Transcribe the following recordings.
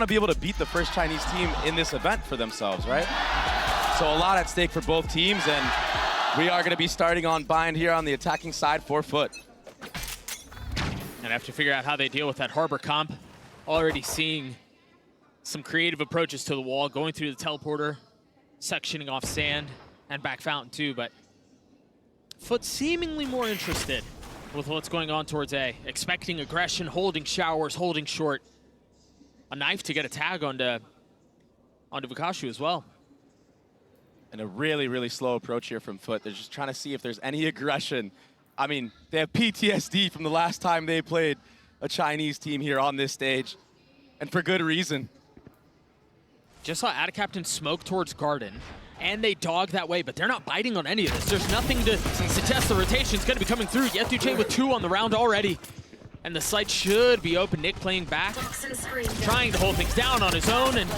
to be able to beat the first Chinese team in this event for themselves, right? So a lot at stake for both teams, and we are going to be starting on Bind here on the attacking side for FUT. And have to figure out how they deal with that Harbor comp. Already seeing some creative approaches to the wall, going through the teleporter, sectioning off sand, and back fountain too, but FUT seemingly more interested with what's going on towards A. Expecting aggression, holding showers, holding short. A knife to get a tag onto Vukashu as well. And a really, really slow approach here from FUT. They're just trying to see if there's any aggression. I mean, they have PTSD from the last time they played a Chinese team here on this stage, and for good reason. Just saw Ada Captain smoke towards Garden, and they dog that way, but they're not biting on any of this. There's nothing to suggest the rotation's going to be coming through. Yetuche with 2 on the round already. And the site should be open. Nick playing back, trying to hold things down on his own, and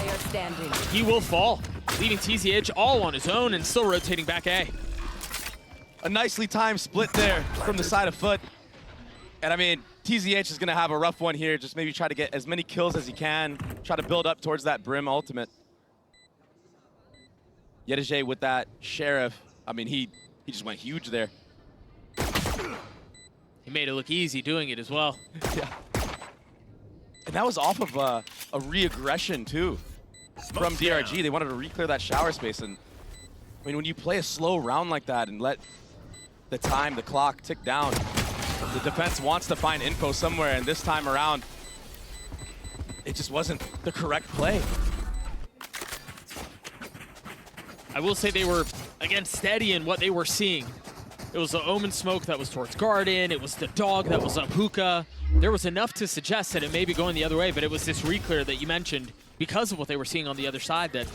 he will fall, leaving TZH all on his own and still rotating back A. A nicely timed split there from the side of FUT. And I mean, TZH is going to have a rough one here. Just maybe try to get as many kills as he can. Try to build up towards that Brim ultimate. Yetuche with that Sheriff. I mean, he just went huge there. He made it look easy doing it as well. Yeah. And that was off of a re-aggression too from DRG. They wanted to re-clear that shower space. And I mean, when you play a slow round like that and let the clock tick down, the defense wants to find info somewhere, and this time around, it just wasn't the correct play. I will say they were, again, steady in what they were seeing. It was the Omen smoke that was towards Garden. It was the dog that was up Hookah. There was enough to suggest that it may be going the other way, but it was this re-clear that you mentioned because of what they were seeing on the other side that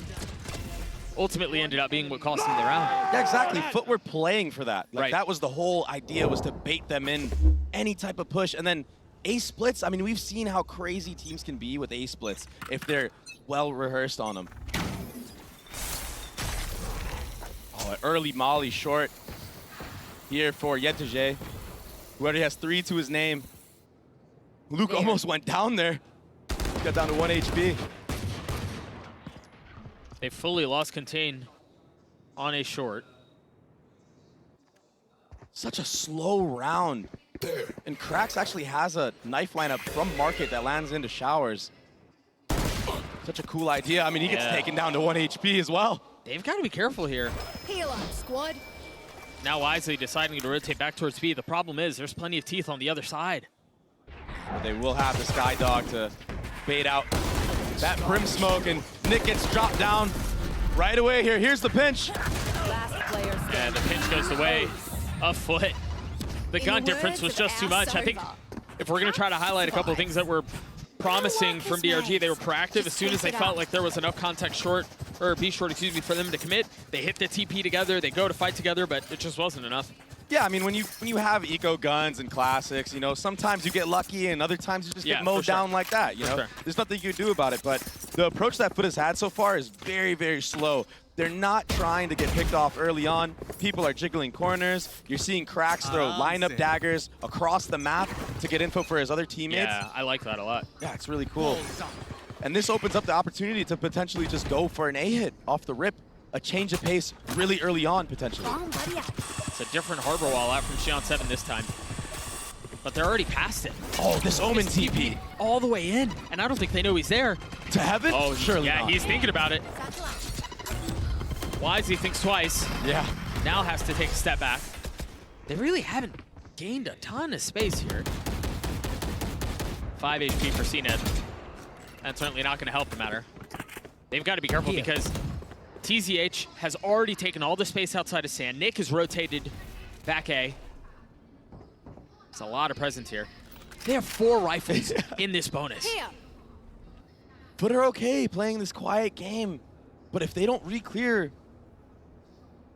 ultimately ended up being what cost them the round. Yeah, exactly. FUT were playing for that. Like, right. That was the whole idea, was to bait them in any type of push. And then A splits, I mean, we've seen how crazy teams can be with A splits if they're well rehearsed on them. Oh, an early molly short here for Yetuche, who already has 3 to his name. Luke almost went down there. Got down to 1 HP. They fully lost contain on a short. Such a slow round. And Krax actually has a knife lineup from Market that lands into showers. Such a cool idea. I mean, he gets taken down to 1 HP as well. They've got to be careful here. Heal up, squad. Now wisely deciding to rotate back towards B. The problem is there's plenty of teeth on the other side. But they will have the Sky Dog to bait out that Brim smoke, and Nick gets dropped down right away here. Here's the pinch. Yeah, the pinch goes the way of FUT. The gun difference was just too much. I think if we're going to try to highlight a couple of things that were promising from DRG, they were proactive. As soon as they felt like there was enough contact short, or B short, excuse me, for them to commit, they hit the TP together, they go to fight together, but it just wasn't enough. Yeah, I mean, when you have eco guns and classics, you know, sometimes you get lucky and other times you just get mowed down like that, you know? There's nothing you can do about it, but the approach that FUT has had so far is very, very slow. They're not trying to get picked off early on. People are jiggling corners. You're seeing Krax throw lineup daggers across the map to get info for his other teammates. Yeah, I like that a lot. Yeah, it's really cool. And this opens up the opportunity to potentially just go for an A-hit off the rip. A change of pace really early on, potentially. It's a different Harbor Wall out from Xion 7 this time. But they're already past it. Oh, this Omen TP. All the way in, and I don't think they know he's there. To heaven? Oh, surely yeah, not. he's thinking about it. Wisely thinks twice. Yeah. Now has to take a step back. They really haven't gained a ton of space here. 5 HP for CNET. That's certainly not going to help the matter. They've got to be careful because TZH has already taken all the space outside of sand. Nick has rotated back A. There's a lot of presence here. They have 4 rifles in this bonus. FUT are okay playing this quiet game, but if they don't re-clear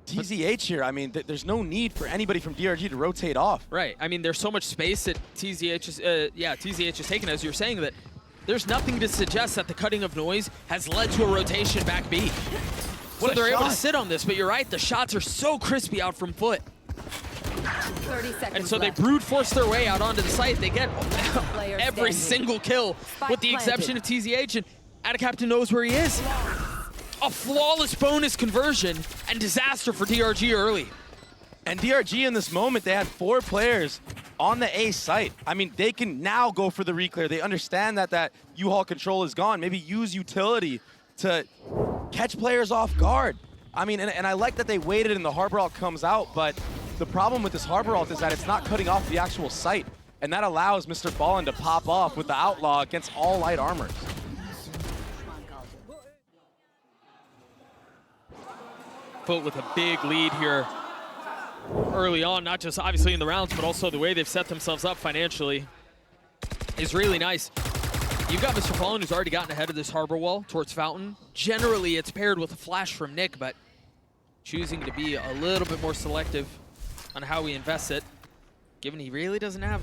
TZH here, I mean, there's no need for anybody from DRG to rotate off. Right. I mean, there's so much space that TZH is taken, as you're saying, that there's nothing to suggest that the cutting of noise has led to a rotation back B. So they're able to sit on this, but you're right, the shots are so crispy out from FUT. 30 seconds And so left. they brute force their way out onto the site. They get every single kill, with the exception of TZH. And Captain knows where he is. A flawless bonus conversion and disaster for DRG early. And DRG in this moment, they had 4 players on the A site. I mean, they can now go for the reclear. They understand that that U-Haul control is gone. Maybe use utility to catch players off guard. I mean, and I like that they waited and the Harbor Ult comes out, but the problem with this Harbor Ult is that it's not cutting off the actual site. And that allows Mr. Fallen to pop off with the Outlaw against all light armors. FUT with a big lead here early on, not just obviously in the rounds, but also the way they've set themselves up financially is really nice. You've got Mr. Fallen, who's already gotten ahead of this Harbor Wall towards Fountain. Generally, it's paired with a flash from Nick, but choosing to be a little bit more selective on how he invests it, given he really doesn't have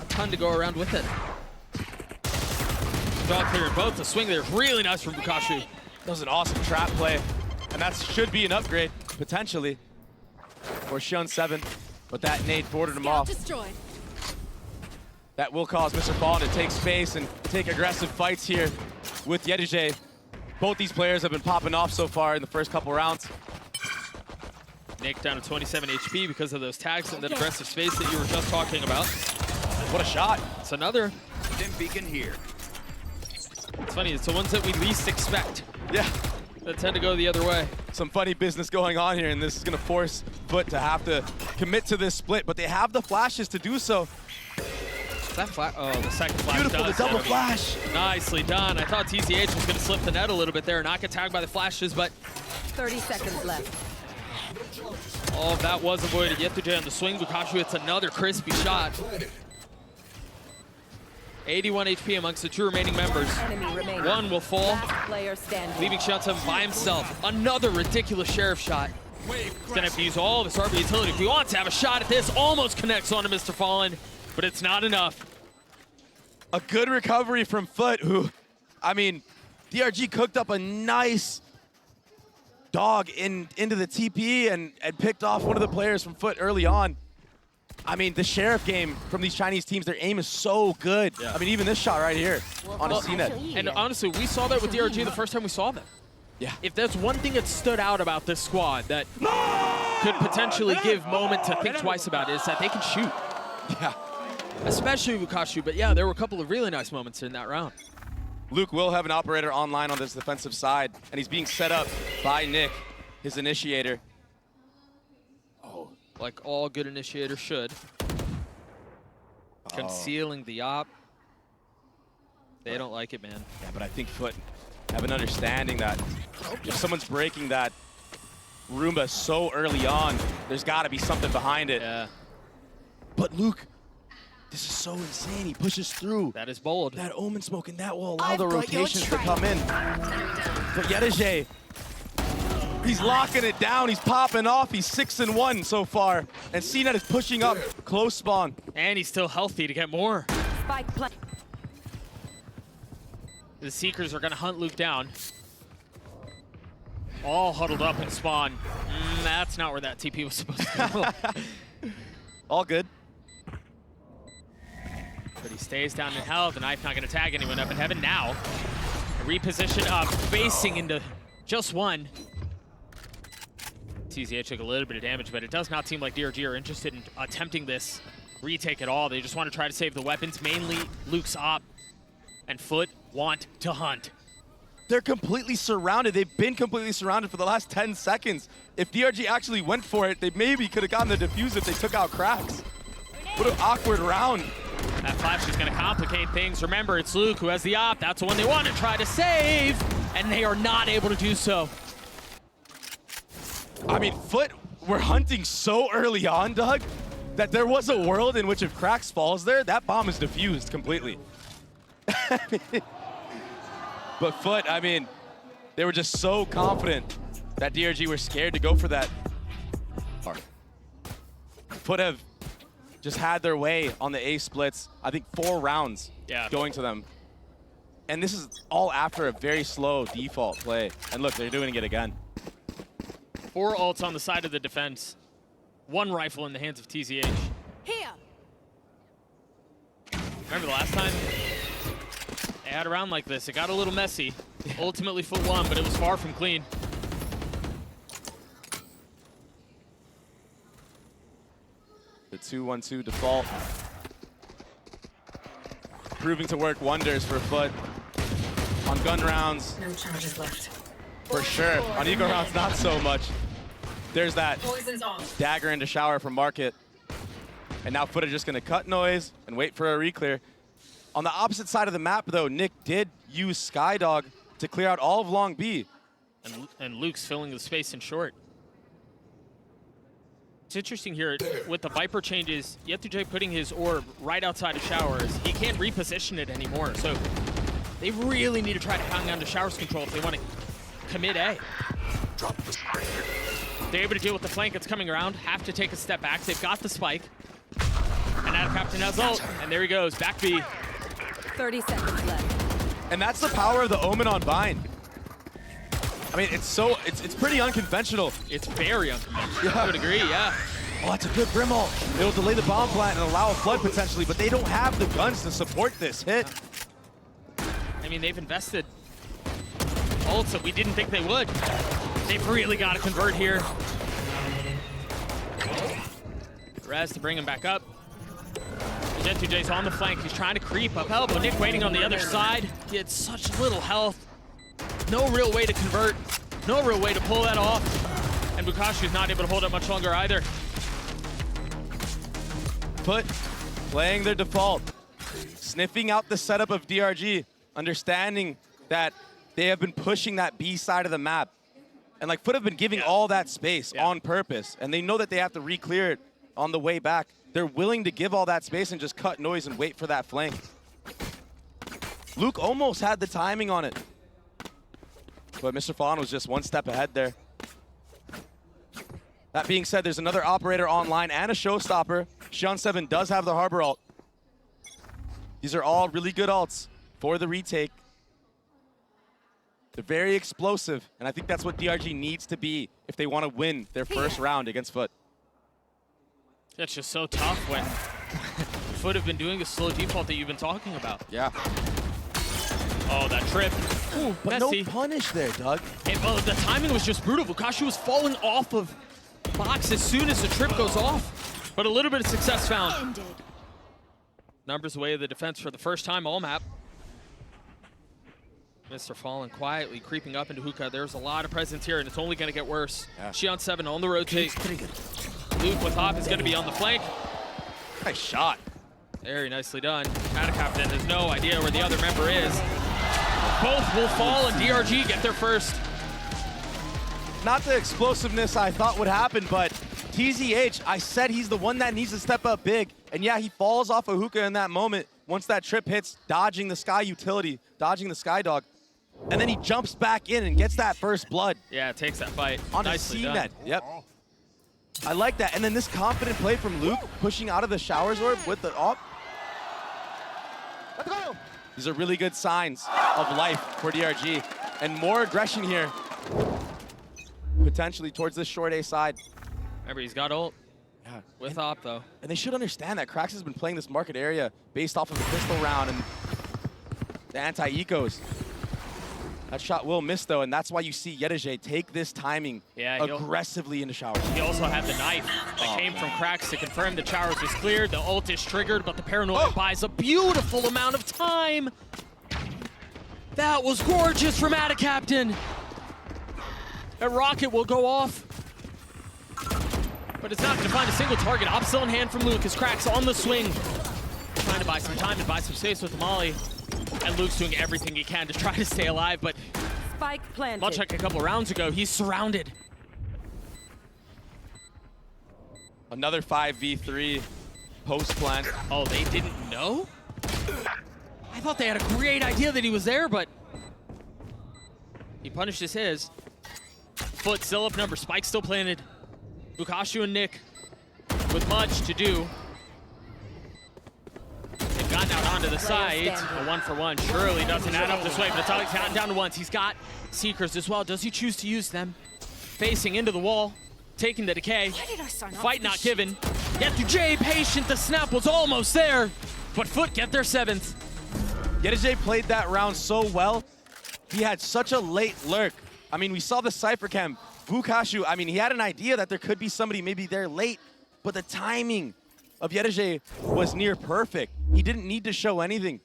a ton to go around with it. Dog clear in both. The swing there is really nice from Bukashu. That was an awesome trap play, and that should be an upgrade, potentially, for Shun 7, but that nade boarded him off. Destroyed. That will cause Mr. Fallen to take space and take aggressive fights here with DRG. Both these players have been popping off so far in the first couple rounds. Nick down to 27 HP because of those tags and that aggressive space that you were just talking about. What a shot. It's another. Beacon here. It's funny, it's the ones that we least expect Yeah. that tend to go the other way. Some funny business going on here, and this is going to force FUT to have to commit to this split, but they have the flashes to do so. That oh, the second flash. Beautiful, the double flash. Nicely done. I thought TCH was going to slip the net a little bit there, not get tagged by the flashes, but 30 seconds left. all of that was avoided. Yetuj on the swing. Bukashu hits another crispy shot. 81 HP amongst the 2 remaining members. One will fall, Last player standing. leaving Shanghai by himself. Another ridiculous sheriff shot. He's going to have to use all of his RB utility if he wants to have a shot at this. Almost connects onto Mr. Fallen, but it's not enough. A good recovery from FUT, who, I mean, DRG cooked up a nice dog into the TP and picked off one of the players from FUT early on. I mean, the Sheriff game from these Chinese teams, their aim is so good. Yeah. I mean, even this shot right here on a CNET. And honestly, we saw that with DRG the first time we saw them. Yeah. If there's one thing that stood out about this squad that could potentially give Moment to think twice about it, is that they can shoot. Yeah. Especially Bukashu, but yeah, there were a couple of really nice moments in that round. Luke will have an operator online on this defensive side, and he's being set up by Nick, his initiator. Oh, like all good initiators should. Concealing the op. They don't like it, man. Yeah, but I think FUT have an understanding that if someone's breaking that Roomba so early on, there's got to be something behind it. Yeah. But Luke, this is so insane. He pushes through. That is bold. That Omen smoke, and that will allow the rotations to come in. But Yetuj, he's locking it down. He's popping off. He's 6-1 so far. And CNET is pushing up close spawn. And he's still healthy to get more. Spike play. The Seekers are going to hunt Luke down. All huddled up in spawn. That's not where that TP was supposed to go. All good. But he stays down in hell. The knife not going to tag anyone up in heaven now. Reposition up, facing into just one. TZH took a little bit of damage, but it does not seem like DRG are interested in attempting this retake at all. They just want to try to save the weapons, mainly Luke's op. And FUT want to hunt. They're completely surrounded. They've been completely surrounded for the last 10 seconds. If DRG actually went for it, they maybe could have gotten the defuse if they took out cracks. What an awkward round. That flash is going to complicate things. Remember, it's Luke who has the op. That's the one they want to try to save, and they are not able to do so. I mean, FUT were hunting so early on, Doug, that there was a world in which if cracks falls there, that bomb is defused completely. But FUT, I mean, they were just so confident that DRG were scared to go for that. FUT have just had their way on the A splits. I think 4 rounds going to them. And this is all after a very slow default play. And look, they're doing it again. 4 ults on the side of the defense. 1 rifle in the hands of TZH. Here. Remember the last time? They had a round like this. It got a little messy. Ultimately FUT won, but it was far from clean. The 2-1-2 default. Proving to work wonders for FUT. On gun rounds, No charges left. for sure. On eco rounds, not so much. There's that Poison's off. dagger into shower from Market. And now FUT are just going to cut noise and wait for a reclear. On the opposite side of the map, though, Nick did use Skydog to clear out all of Long B. And Luke's filling the space in short. It's interesting here, with the Viper changes, Yetujay putting his orb right outside of showers. He can't reposition it anymore, so they really need to try to hang on to showers control if they want to commit A. They're able to deal with the flank that's coming around, have to take a step back. They've got the spike. And now Captain has ult, and there he goes, back B. 30 seconds left. And that's the power of the Omen on Bind. I mean, it's pretty unconventional. It's very unconventional, I would agree, yeah. Oh, that's a good Brim ult. It'll delay the bomb plant and allow a flood potentially, but they don't have the guns to support this hit. I mean, they've invested ults that we didn't think they would. They've really got to convert here. Rez to bring him back up. Yetujay's on the flank. He's trying to creep up elbow. Nick waiting on the other side. He had such little health. No real way to convert. No real way to pull that off. And Bukashi's not able to hold up much longer either. FUT playing their default. Sniffing out the setup of DRG. Understanding that they have been pushing that B side of the map. And like FUT have been giving all that space on purpose. And they know that they have to re-clear it on the way back. They're willing to give all that space and just cut noise and wait for that flank. Luke almost had the timing on it. But Mr. Fallen was just one step ahead there. That being said, there's another operator online and a showstopper. Xion 7 does have the Harbor ult. These are all really good ults for the retake. They're very explosive, and I think that's what DRG needs to be if they want to win their first round against FUT. That's just so tough when FUT have been doing the slow default that you've been talking about. Yeah. Oh, that trip. Ooh, but messy. no punish there, Doug. And, well, the timing was just brutal. Vukashi was falling off of box as soon as the trip goes off. But a little bit of success found. Numbers away of the defense for the first time all map. Mr. Fallen quietly creeping up into Hookah. There's a lot of presence here, and it's only going to get worse. Yeah. Xion 7 on the rotate. Pretty good. Luke with Hop is going to be on the flank. Nice shot. Very nicely done. Captain has no idea where the other member is. Both will fall, and DRG get their first. Not the explosiveness I thought would happen, but TZH, I said he's the one that needs to step up big. And yeah, he falls off of Hookah in that moment. Once that trip hits, dodging the Sky utility, dodging the Skydog. And then he jumps back in and gets that first blood. Yeah, it takes that fight. On Nicely a done. C-net. Yep. I like that. And then this confident play from Luke, pushing out of the showers orb with the op. Let's go. These are really good signs of life for DRG. And more aggression here. Potentially towards this short A side. Remember, he's got ult. Yeah. With op, though. And they should understand that Krax has been playing this market area based off of the pistol round and the anti-ecos. That shot will miss, though, and that's why you see Yetujay take this timing aggressively into showers. He also had the knife that came from Krax to confirm the showers was cleared. The ult is triggered, but the paranoia buys a beautiful amount of time. That was gorgeous from Captain. That rocket will go off. But it's not going to find a single target. Op still in hand from Luke as Krax on the swing. Trying to buy some time and buy some space with the Molly. And Luke's doing everything he can to try to stay alive, but spike planted. Much like a couple rounds ago, he's surrounded. Another 5v3 post plant. Oh, they didn't know? I thought they had a great idea that he was there, but he punished his. FUT still up number, Spike still planted. Bukashu and Nick with much to do. They've gotten out onto the side. A 1-for-1 surely doesn't add up this way, but it's all down to once. He's got Seekers as well. Does he choose to use them? Facing into the wall, taking the decay. Fight not given. Yetujay patient, the snap was almost there, but FUT get their 7th. DRG played that round so well. He had such a late lurk. I mean, we saw the Cypher Cam. Vukashu, I mean, he had an idea that there could be somebody maybe there late, but the timing of DRG was near perfect. He didn't need to show anything.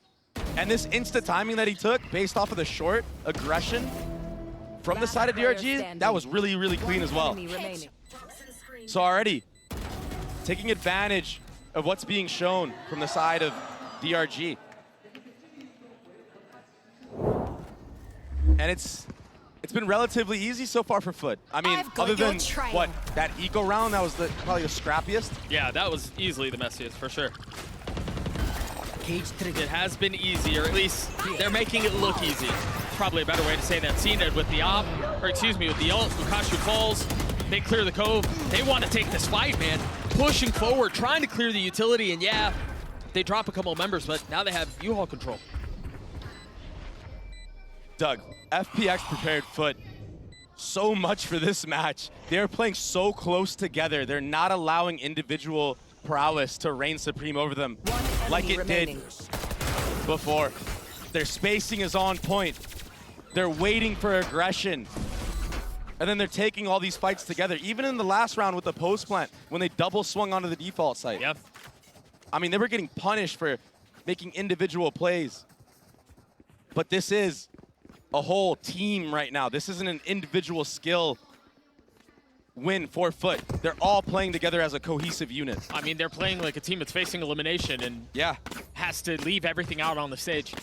And this insta timing that he took based off of the short aggression from the side of DRG, that was really, really clean as well. So already taking advantage of what's being shown from the side of DRG. And it's been relatively easy so far for FUT. I mean, other than what, that eco round, that was probably the scrappiest. Yeah, that was easily the messiest for sure. It has been easy, or at least they're making it look easy. It's probably a better way to say that. Seen it with the op, or excuse me, with the ult. Vukashu falls, they clear the cove. They want to take this fight, man. Pushing forward, trying to clear the utility, and yeah, they drop a couple of members, but now they have U-Haul control. Doug, FPX prepared FUT so much for this match. They're playing so close together. They're not allowing individual prowess to reign supreme over them like it did before. Their spacing is on point. They're waiting for aggression. And then they're taking all these fights together. Even in the last round with the post plant, when they double swung onto the default site. Yep. I mean, they were getting punished for making individual plays. But this is a whole team right now. This isn't an individual skill win for FUT. They're all playing together as a cohesive unit. I mean, they're playing like a team that's facing elimination and has to leave everything out on the stage.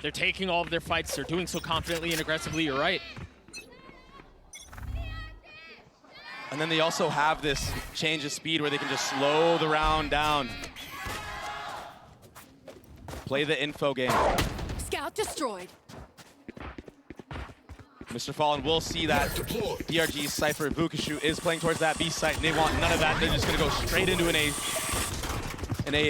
They're taking all of their fights. They're doing so confidently and aggressively, you're right. And then they also have this change of speed where they can just slow the round down. Play the info game. Scout destroyed. Mr. Fallen will see that DRG's Cypher Vukashu is playing towards that B site, and they want none of that. They're just gonna go straight into an A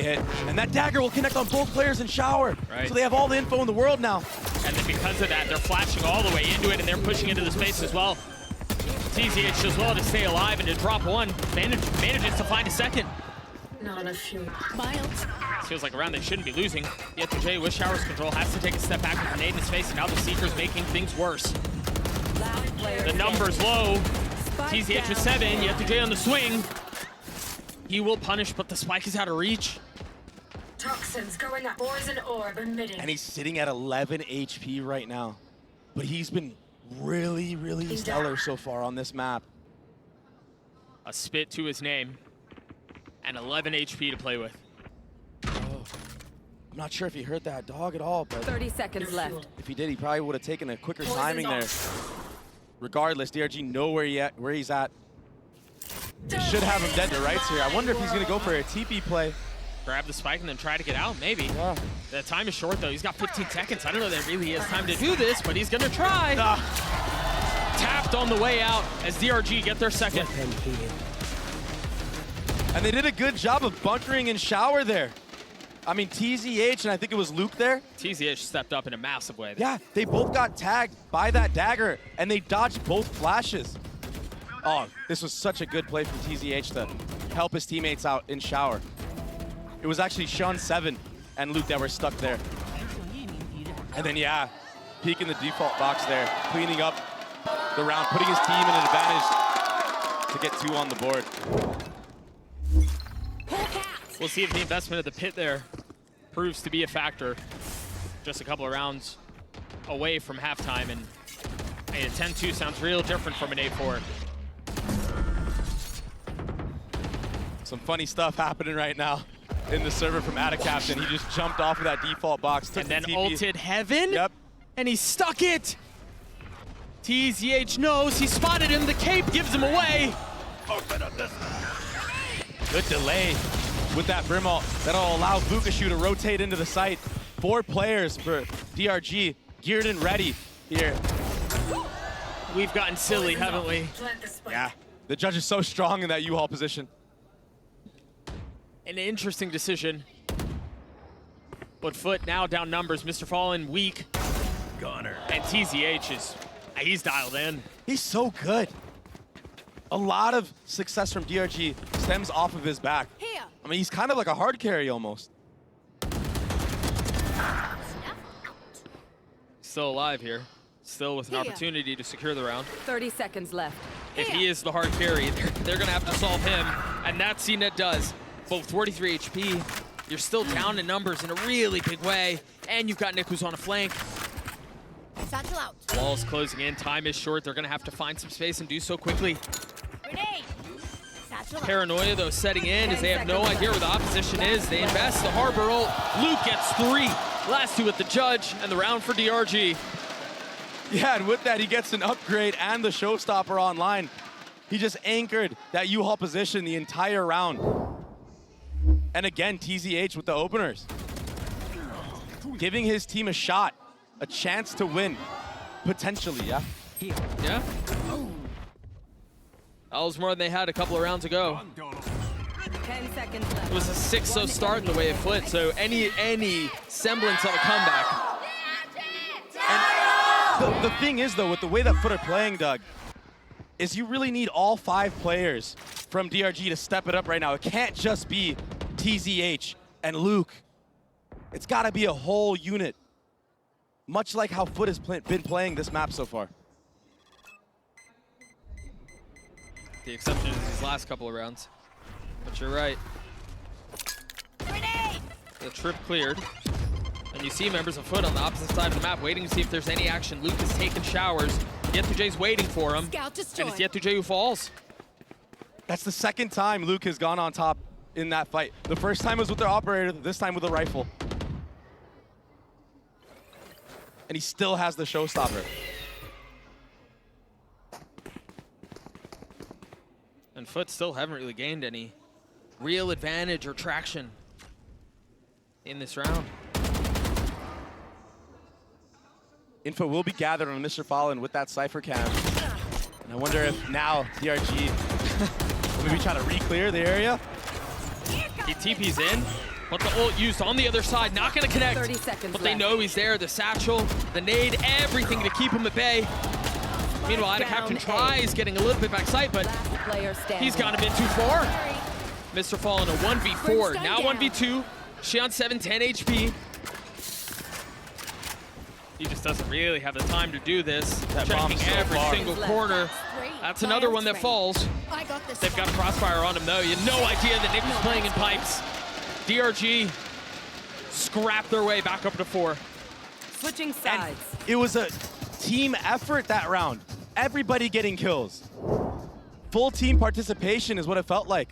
hit. And that dagger will connect on both players in Shower. Right. So they have all the info in the world now. And then because of that, they're flashing all the way into it, and they're pushing into the space as well. TZH does well to stay alive and to drop one. Manages to find a second. Not enough fuel. Feels like a round they shouldn't be losing. Yet Jay with Shower's control has to take a step back with a nade in his face, and now the Seeker's making things worse. The number's low. TZH with 7, yet Jay on the swing. He will punish, but the spike is out of reach. Toxins going up. Poison orb emitting. And he's sitting at 11 HP right now. But he's been really, really stellar so far on this map. A spit to his name. And 11 HP to play with. Oh, I'm not sure if he hurt that dog at all, but 30 seconds left. if he did, he probably would have taken a quicker timing there. Regardless, DRG know where he's at. They should have him dead to rights here. I wonder if he's going to go for a TP play. Grab the spike and then try to get out, maybe. Yeah. The time is short, though. He's got 15 seconds. I don't know that really has time to do this, but he's going to try. Tapped on the way out as DRG get their second. And they did a good job of bunkering in Shower there. I mean, TZH, and I think it was Luke there. TZH stepped up in a massive way. Yeah, they both got tagged by that dagger, and they dodged both flashes. Oh, this was such a good play from TZH to help his teammates out in Shower. It was actually Sean 7 and Luke that were stuck there. And then, yeah, peeking the default box there, cleaning up the round, putting his team in an advantage to get 2 on the board. We'll see if the investment of the pit there proves to be a factor. Just a couple of rounds away from halftime, and a 10-2 sounds real different from an 8-4. Some funny stuff happening right now in the server from Ada Captain. He just jumped off of that default box, took and then the ulted Heaven. Yep. And he stuck it. TZH knows, he spotted him, the cape gives him away. Good delay with that Brim ult. That'll allow Vukashu to rotate into the site. 4 players for DRG, geared and ready here. We've gotten silly, haven't we? Yeah, the judge is so strong in that U-Haul position. An interesting decision. But FUT now down numbers. Mr. Fallen weak. Gunner. And TZH he's dialed in. He's so good. A lot of success from DRG stems off of his back. Here. I mean, he's kind of like a hard carry almost. still alive here. Still with an opportunity to secure the round. 30 seconds left. If he is the hard carry, they're going to have to solve him. And that CNET does. Both 43 HP. You're still down in numbers in a really big way. And you've got Nick who's on a flank. Satchel out. Wall's closing in. Time is short. They're going to have to find some space and do so quickly. Grenade. Satchel out. Paranoia, though, setting in as they have no idea where the opposition is. They invest the Harbor ult. Luke gets 3. Last 2 with the judge, and the round for DRG. Yeah, and with that, he gets an upgrade and the showstopper online. He just anchored that U-Haul position the entire round. And again, TZH with the openers. Giving his team a shot, a chance to win, potentially, yeah? Yeah. That was more than they had a couple of rounds ago. 10 seconds left. It was a 6-0 start in the way of FUT, so any semblance of a comeback. And the thing is, though, with the way that FUT are playing, Doug, is you really need all 5 players from DRG to step it up right now. It can't just be TZH and Luke. It's got to be a whole unit, much like how FUT has been playing this map so far. The exception is these last couple of rounds. But you're right. Grenade. The trip cleared. And you see members of FUT on the opposite side of the map waiting to see if there's any action. Luke is taking showers. Yetujay's waiting for him. Scout destroyed. And it's Yetujay who falls. That's the second time Luke has gone on top in that fight. The first time was with their operator, this time with a rifle. And he still has the showstopper. And FUT still haven't really gained any real advantage or traction in this round. Info will be gathered on Mr. Fallen with that Cypher cam. And I wonder if now DRG maybe try to re-clear the area. He TP's in, but the ult used on the other side, not gonna connect. 30 seconds but they left. know he's there, the satchel, the nade, everything to keep him at bay. Meanwhile, Ida Captain tries getting a little bit back sight, but he's got him in too far. Mr. Fallen, a 1v4, now 1v2. Xian 7, 10 HP. He just doesn't really have the time to do this. Checking every single corner. That's another one that falls. They've got a crossfire on him, though. You have no idea that Nick was playing in pipes. DRG scrap their way back up to 4. Switching sides. And it was a team effort that round. Everybody getting kills. Full team participation is what it felt like.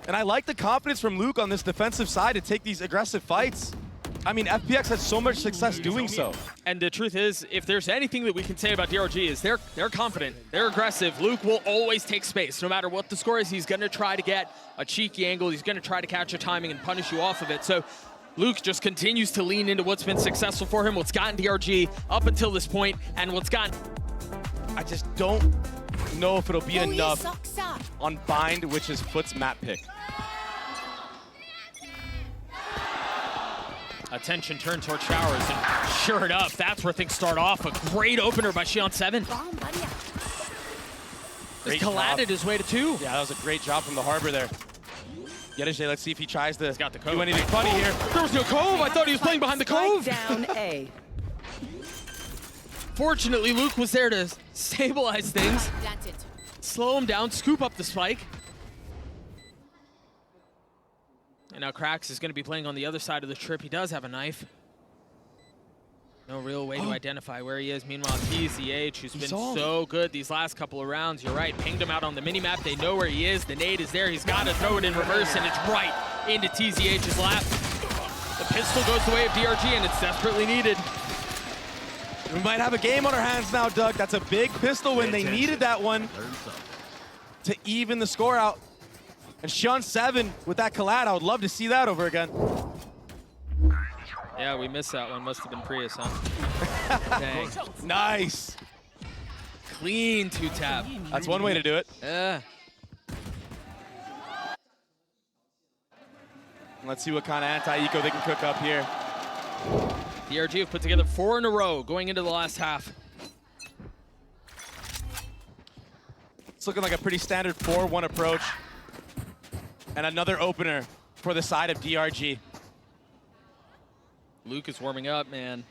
And I like the confidence from Luke on this defensive side to take these aggressive fights. I mean, FPX had so much success doing so. And the truth is, if there's anything that we can say about DRG is they're confident, they're aggressive. Luke will always take space. No matter what the score is, he's gonna try to get a cheeky angle. He's gonna try to catch a timing and punish you off of it. So Luke just continues to lean into what's been successful for him, what's gotten DRG up until this point, and what's gotten... I just don't know if it'll be enough on Bind, which is FUT's map pick. Attention turned toward showers, and sure enough, that's where things start off. A great opener by Xian 7. He's collided his way to 2. Yeah, that was a great job from the Harbor there. Yetujay, let's see if he tries to got the cove. do anything funny here. There was no cove. I thought he was playing behind the cove. Down A. Fortunately, Luke was there to stabilize things, slow him down, scoop up the spike. And now Krax is going to be playing on the other side of the trip. He does have a knife. No real way to identify where he is. Meanwhile, TZH, who's been so good these last couple of rounds, you're right, pinged him out on the minimap. They know where he is. The nade is there. He's got to throw it in reverse, and it's right into TZH's lap. The pistol goes the way of DRG, and it's desperately needed. We might have a game on our hands now, Doug. That's a big pistol win. They needed that one to even the score out. And Xian 7 with that collab, I would love to see that over again. Yeah, we missed that one. Must have been Prius, huh? Dang. Nice. Clean 2-tap. That's one way to do it. Yeah. Let's see what kind of anti-eco they can cook up here. DRG have put together 4 in a row going into the last half. It's looking like a pretty standard 4-1 approach. And another opener for the side of DRG. Luke is warming up, man.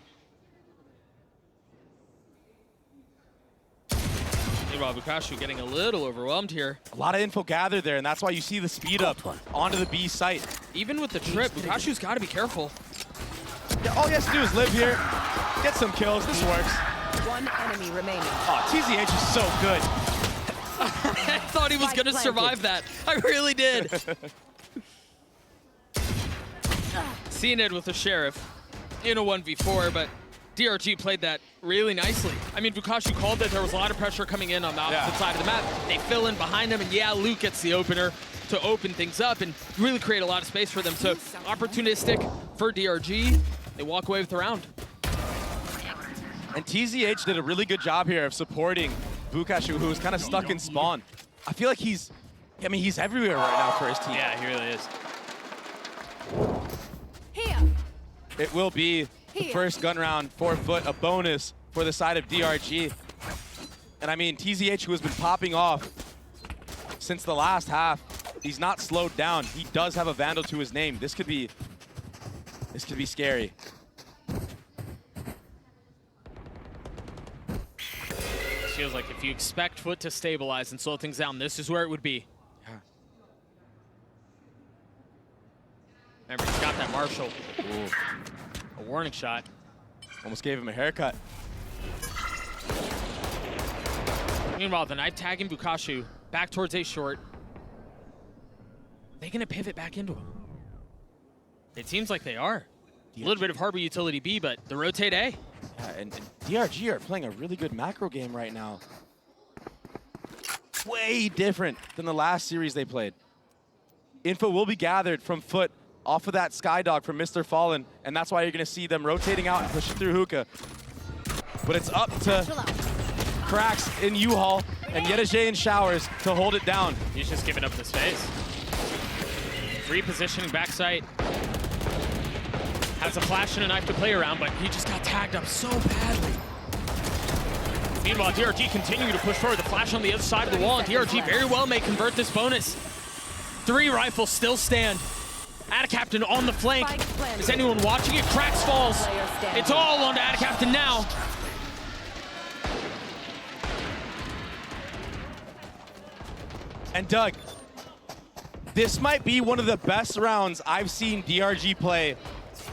Meanwhile, Bukashu getting a little overwhelmed here. A lot of info gathered there, and that's why you see the speed up onto the B site. Even with the trip, Bukashu's got to be careful. Yeah, all he has to do is live here, get some kills. This works. One enemy remaining. Oh, TZH is so good. I thought he was going to survive that. I really did. Cnid with the Sheriff in a 1v4, but DRG played that really nicely. I mean, Bukashu called that there was a lot of pressure coming in on the opposite side of the map. They fill in behind him, and yeah, Luke gets the opener to open things up and really create a lot of space for them. So opportunistic for DRG. They walk away with the round. And TZH did a really good job here of supporting Bukashu, who was kind of stuck in spawn. I feel like he's everywhere right now for his team. Yeah, he really is. Here. It will be the first gun round for FUT, a bonus for the side of DRG. And I mean, TZH, who has been popping off since the last half, he's not slowed down. He does have a Vandal to his name. This could be scary. Feels like if you expect FUT to stabilize and slow things down, this is where it would be. Yeah. Remember, he's got that Marshall. Ooh. A warning shot. Almost gave him a haircut. Meanwhile, the knife tagging Bukashu back towards A short. Are they going to pivot back into him? It seems like they are. A little bit of Harbor utility B, but the rotate A. Yeah, and DRG are playing a really good macro game right now. Way different than the last series they played. Info will be gathered from FUT off of that Skydog from Mr. Fallen, and that's why you're going to see them rotating out and pushing through Hookah. But it's up to Cracks in U-Haul and Yedajay in Showers to hold it down. He's just giving up the space. Repositioning backside. Has a flash and a knife to play around, but he just got tagged up so badly. Meanwhile, DRG continue to push forward. The flash on the other side of the wall, and DRG very well may convert this bonus. 3 rifles still stand. Attacaptain on the flank. Is anyone watching it? Cracks falls. It's all on to Attacaptain now. And Doug, this might be one of the best rounds I've seen DRG play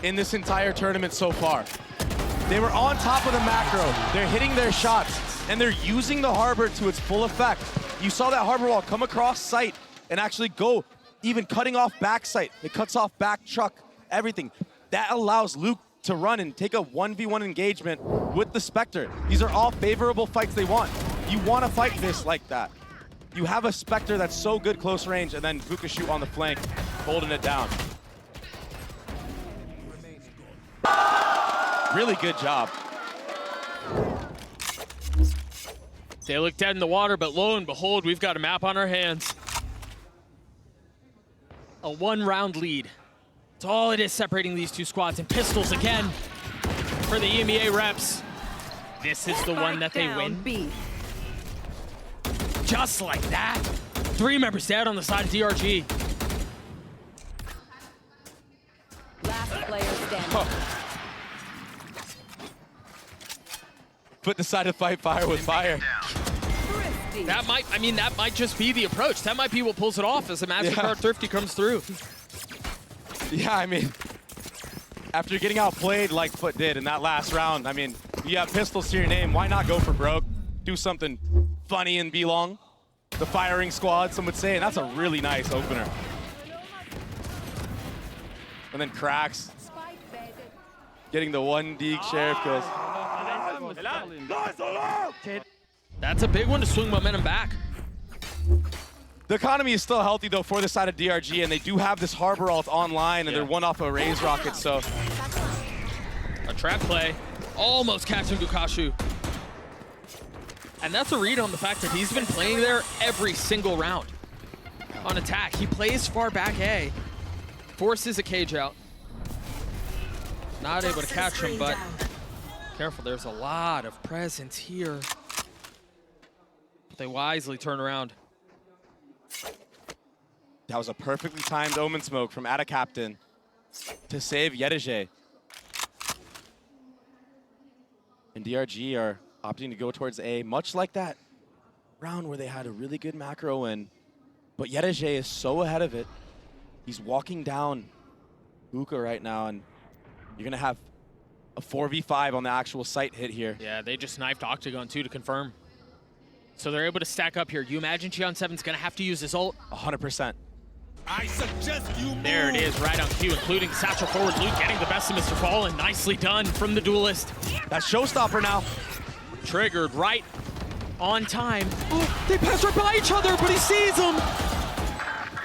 in this entire tournament so far. They were on top of the macro, they're hitting their shots, and they're using the Harbor to its full effect. You saw that Harbor wall come across site and actually go, even cutting off back site. It cuts off back truck, everything. That allows Luke to run and take a 1v1 engagement with the Spectre. These are all favorable fights they want. You want to fight this like that. You have a Spectre that's so good close range, and then Bukashu on the flank, holding it down. Really good job. They look dead in the water, but lo and behold, we've got a map on our hands. A 1-round lead. It's all it is separating these two squads. And pistols again for the EMEA reps. This is the one that they win. B. Just like that. 3 members dead on the side of DRG. Last player standing. Oh. FUT decided to fight fire with fire. That might just be the approach. That might be what pulls it off as the MasterCard Thrifty comes through. Yeah, I mean, after getting outplayed like FUT did in that last round, I mean, you have pistols to your name. Why not go for broke? Do something funny and be long. The firing squad, some would say, and that's a really nice opener. And then Cracks getting the 1D Sheriff kills. That's a big one to swing momentum back. The economy is still healthy, though, for the side of DRG, and they do have this Harbor ult online, and they're one off a Raze rocket, so. A trap play, almost catching Bukashu. And that's a read on the fact that he's been playing there every single round. On attack, he plays far back A, forces a cage out. Not able to catch him, but careful, there's a lot of presence here. But they wisely turn around. That was a perfectly timed Omen smoke from Attacaptain to save Yedajay. And DRG are opting to go towards A, much like that round where they had a really good macro win, but DRG is so ahead of it. He's walking down Hookah right now, and you're going to have a 4v5 on the actual site hit here. Yeah, they just knifed Octagon too to confirm. So they're able to stack up here. You imagine Xion7's going to have to use his ult? 100%. I suggest you move. There it is, right on cue, including Satchel forward Luke getting the best of Mr. Fallen. Nicely done from the Duelist. That's showstopper now. Triggered right on time. Oh, they pass right by each other, but he sees them.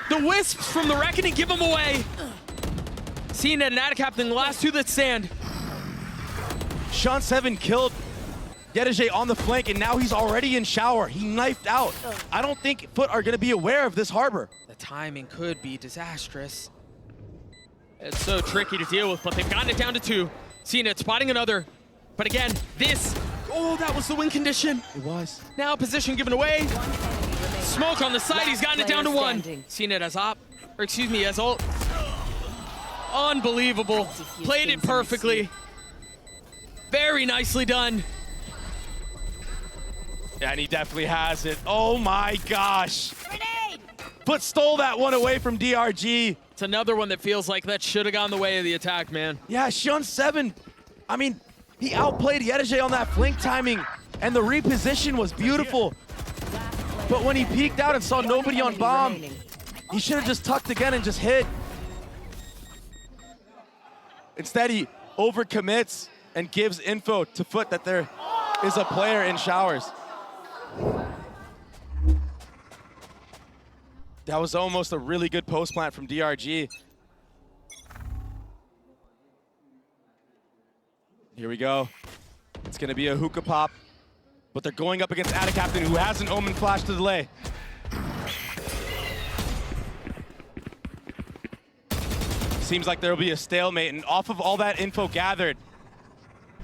The Wisps from the Reckoning give him away. Cena and Adicap in the last two that stand. Xion7 killed DRG on the flank, and now he's already in shower. He knifed out. I don't think FUT are going to be aware of this harbor. The timing could be disastrous. It's so tricky to deal with, but they've gotten it down to 2. Cena spotting another. But again, this, oh, that was the win condition. It was. Now position given away. Smoke on the side, he's gotten it down to 1. Cena has op, or excuse me, has ult. Unbelievable. Played it perfectly. Very nicely done. Yeah, and he definitely has it. Oh my gosh. FUT stole that one away from DRG. It's another one that feels like that should have gone the way of the attack, man. Yeah, Xion7, I mean, he outplayed DRG on that flank timing, and the reposition was beautiful. But when he peeked out and saw nobody on bomb, he should have just tucked again and just hit. Instead, he overcommits and gives info to FUT that there is a player in showers. That was almost a really good post plant from DRG. Here we go. It's gonna be a hookah pop, but they're going up against Adicaptain, who has an Omen flash to delay. Seems like there will be a stalemate, and off of all that info gathered,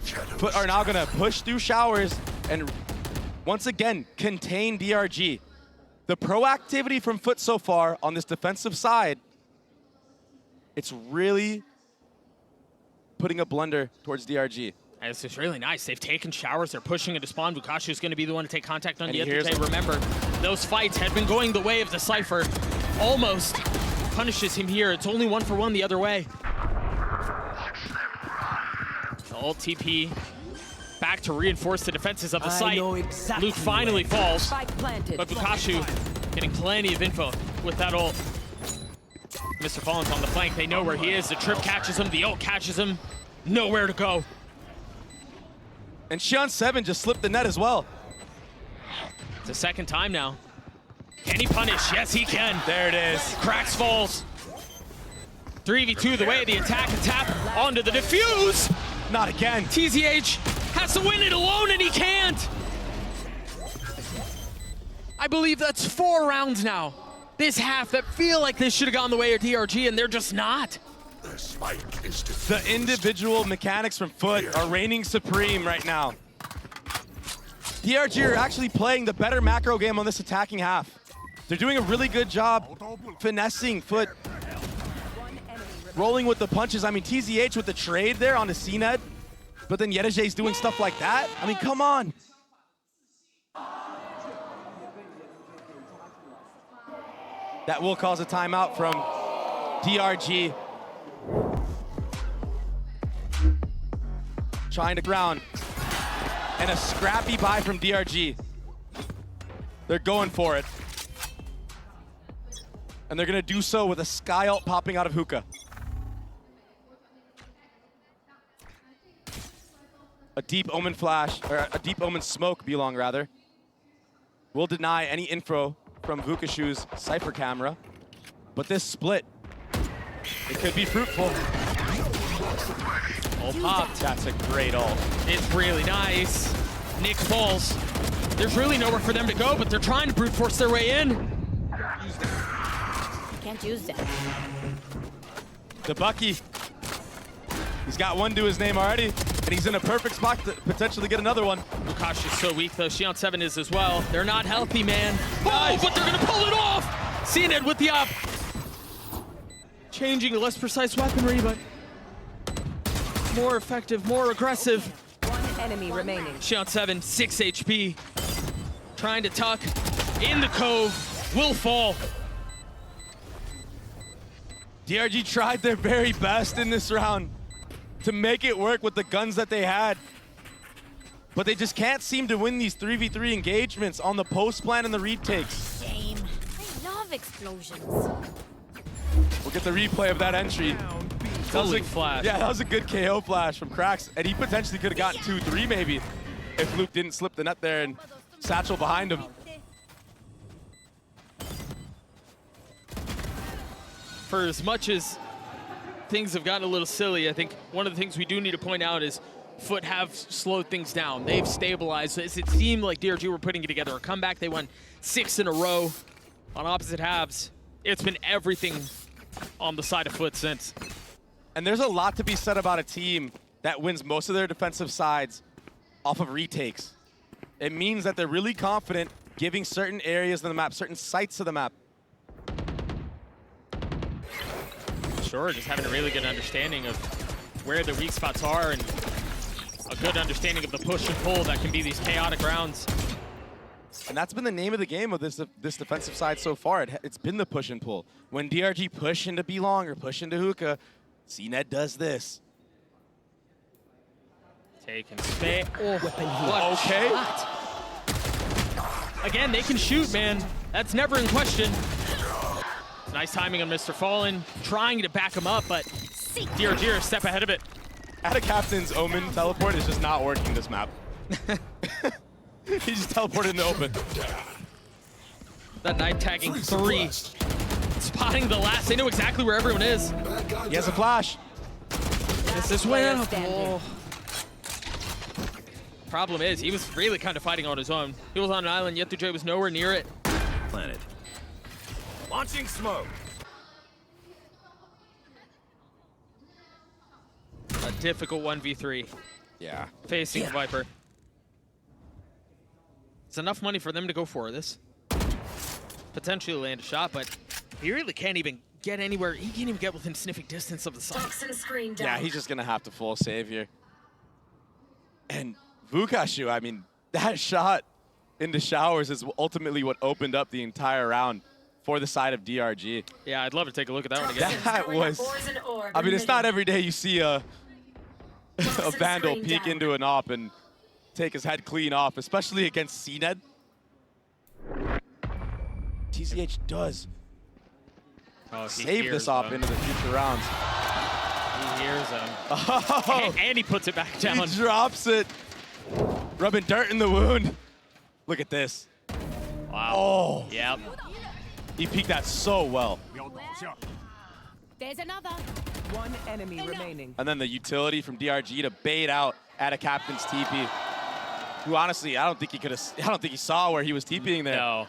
FUT are now gonna push through showers and once again contain DRG. The proactivity from FUT so far on this defensive side, it's really putting a blunder towards DRG. And this is really nice. They've taken showers. They're pushing into spawn. Bukashu's going to be the one to take contact on the other day. Remember, those fights had been going the way of the Cypher. Almost punishes him here. It's only 1-for-1 the other way. The ult TP back to reinforce the defenses of the site. Exactly. Luke finally falls, but Bukashu getting plenty of info with that ult. Mr. Fallen's on the flank. They know where he is. The trip catches him. The ult catches him. Nowhere to go. And Xion7 just slipped the net as well. It's the second time now. Can he punish? Yes, he can. There it is. Cracks falls. 3v2 the way of the attack and tap onto the defuse. Not again. TZH has to win it alone, and he can't. I believe that's 4 rounds now. This half that feel like they should have gone the way of DRG, and they're just not. The individual mechanics from FUT are reigning supreme right now. DRG are actually playing the better macro game on this attacking half. They're doing a really good job finessing FUT, rolling with the punches. I mean, TZH with the trade there on the CNED, but then DRG's doing stuff like that. I mean, come on. That will cause a timeout from DRG. Trying to ground. And a scrappy buy from DRG. They're going for it. And they're gonna do so with a sky ult popping out of hookah. A deep omen flash, or a deep omen smoke, belong rather. Will deny any info from Vukashu's Cypher camera. But this split, it could be fruitful. Ult popped. That's a great ult. It's really nice. Nick falls. There's really nowhere for them to go, but they're trying to brute force their way in. Can't use that. The Bucky. He's got one to his name already, and he's in a perfect spot to potentially get another one. Bukashu's so weak, though. Xion7 is as well. They're not healthy, man. Oh, but they're going to pull it off! CNED with the up. Changing a less precise weaponry, but more effective, more aggressive. One enemy remaining. Xion7, 6 HP. Trying to tuck. in the cove will fall. DRG tried their very best in this round to make it work with the guns that they had. But they just can't seem to win these 3v3 engagements on the post plan and the retakes. Shame. I love explosions. We'll get the replay of that entry. Holy flash. Yeah, that was a good KO flash from Krax, and he potentially could have gotten 2-3 maybe if Luke didn't slip the net there and Satchel behind him. For as much as things have gotten a little silly, I think one of the things we do need to point out is FUT have slowed things down. They've stabilized. It seemed like DRG were putting together a comeback. They won 6 in a row on opposite halves. It's been everything on the side of FUT since. And there's a lot to be said about a team that wins most of their defensive sides off of retakes. It means that they're really confident giving certain areas of the map, certain sites of the map. Sure, just having a really good understanding of where the weak spots are and a good understanding of the push and pull that can be these chaotic rounds. And that's been the name of the game of this defensive side so far. It's been the push and pull. When DRG push into B-Long or push into Hookah, CNED does this. Take and spay. Oh, What? Okay. Again, they can shoot, man. That's never in question. Nice timing on Mr. Fallen, trying to back him up, but DRG are a step ahead of it. At a captain's Omen teleport is just not working this map. He just teleported in the open. That night tagging 3. Spotting the last. They know exactly where everyone is. He has a flash. This is winnable. Problem is, he was really kind of fighting on his own. He was on an island, Yetuj was nowhere near it. Planet. Launching smoke. A difficult 1v3. Yeah. Facing Viper. It's enough money for them to go for this. Potentially land a shot, but he really can't even get anywhere. He can't even get within sniffing distance of the site. Toxin screen down. Yeah, he's just going to have to full save here. And Vukashu, I mean, that shot into showers is ultimately what opened up the entire round for the side of DRG. Yeah, I'd love to take a look at that one again. That was, I mean, it's not every day you see a Vandal peek into an op and take his head clean off, especially against CNED. TCH does save this op into the future rounds. He hears him. Oh, And he puts it back down. he drops it. Rubbing dirt in the wound. Look at this. Wow. Oh, Yep. he peeked that so well. There's another. One enemy remaining. And then the utility from DRG to bait out at a captain's TP. Who honestly, I don't think he saw where he was TPing there. No.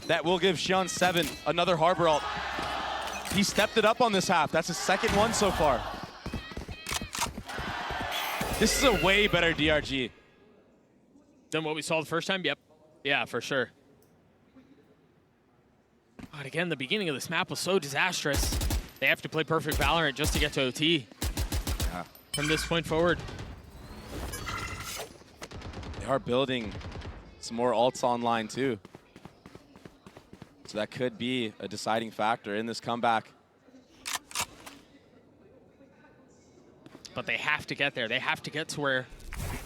That will give Xion 7 another Harbor ult. He stepped it up on this half. That's his second one so far. This is a way better DRG. Than what we saw the first time? Yep. Yeah, for sure. But again, the beginning of this map was so disastrous. They have to play perfect Valorant just to get to OT. Yeah. From this point forward. They are building some more ults online too. So that could be a deciding factor in this comeback. But they have to get there. They have to get to where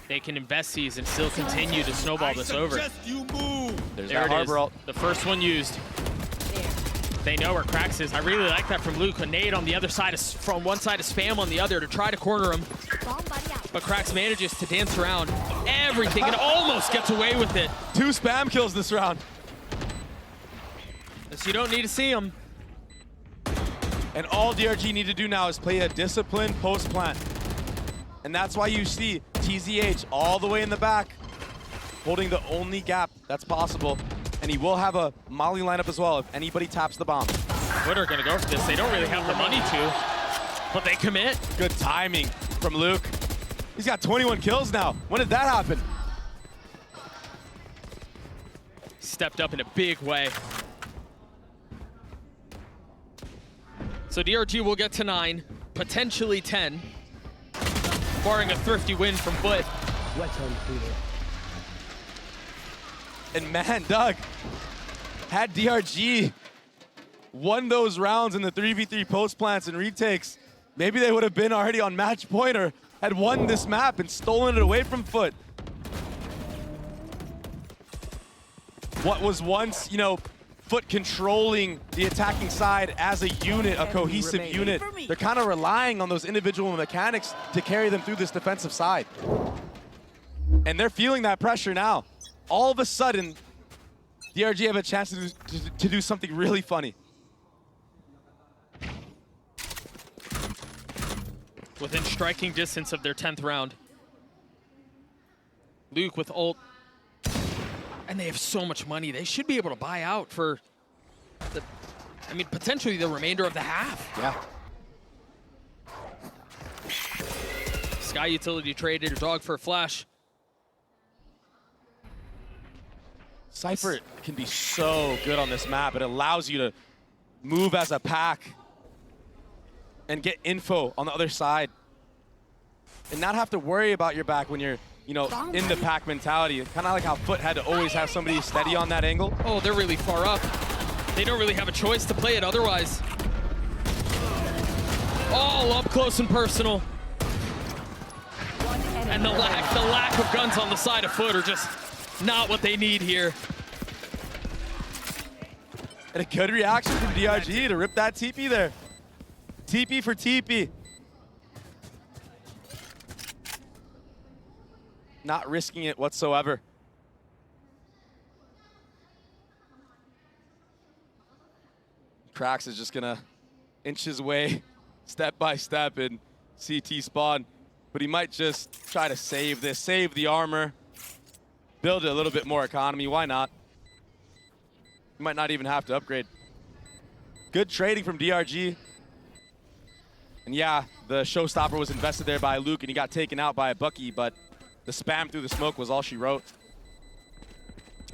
they can invest these and still continue to snowball this over. You move. There's There that it is. Harbor ult. The first one used. They know where Krax is. I really like that from Luke. A nade on the other side, from one side, a spam on the other to try to corner him. But Krax manages to dance around everything and almost gets away with it. 2 spam kills this round. So you don't need to see him. And all DRG need to do now is play a disciplined post plant. And that's why you see TZH all the way in the back, holding the only gap that's possible. And he will have a Molly lineup as well if anybody taps the bomb. FUT are gonna go for this. They don't really have the money to, but they commit. Good timing from Luke. He's got 21 kills now. When did that happen? Stepped up in a big way. So DRG will get to 9, potentially 10, barring a thrifty win from FUT. And man, Doug, had DRG won those rounds in the 3v3 post plants and retakes, maybe they would have been already on match point or had won this map and stolen it away from FUT. What was once, you know, FUT controlling the attacking side as a unit, a cohesive unit, they're kind of relying on those individual mechanics to carry them through this defensive side. And they're feeling that pressure now. All of a sudden, DRG have a chance to do something really funny. Within striking distance of their 10th round. Luke with ult. And they have so much money. They should be able to buy out for the, I mean, potentially the remainder of the half. Yeah. Sky utility traded a dog for a flash. Cypher can be so good on this map. It allows you to move as a pack and get info on the other side and not have to worry about your back when you're, you know, in the pack mentality. Kind of like how FUT had to always have somebody steady on that angle. Oh, they're really far up. They don't really have a choice to play it otherwise. All up close and personal. And the lack of guns on the side of FUT are just not what they need here. And a good reaction from DRG to rip that TP there. TP for TP. Not risking it whatsoever. Krax is just gonna inch his way step by step in CT spawn, but he might just try to save this, save the armor, build a little bit more economy. Why not? He might not even have to upgrade. Good trading from DRG. And yeah, the showstopper was invested there by Luke and he got taken out by a Bucky, but the spam through the smoke was all she wrote.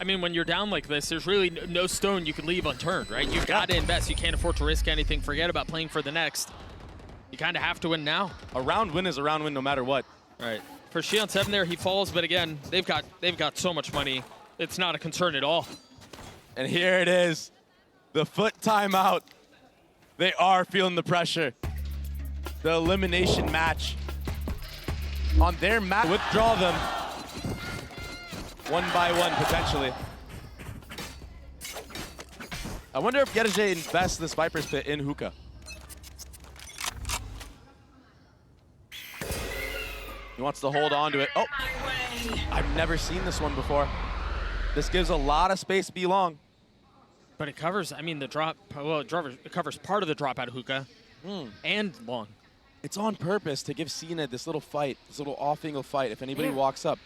I mean, when you're down like this, there's really no stone you can leave unturned, right? You've got to invest. You can't afford to risk anything. Forget about playing for the next. You kind of have to win now. A round win is a round win no matter what. Right. For Shion 7 there, he falls, but again, they've got so much money. It's not a concern at all. And here it is. The FUT timeout. They are feeling the pressure. The elimination match. On their map, withdraw them. One by one, potentially. I wonder if DRG invests this Viper's Pit in Hookah. He wants to hold on to it. Oh, I've never seen this one before. This gives a lot of space to be long. But it covers, I mean, the drop, well, it covers part of the drop out of Hookah and long. It's on purpose to give Cena this little fight, this little off-angle fight if anybody walks up.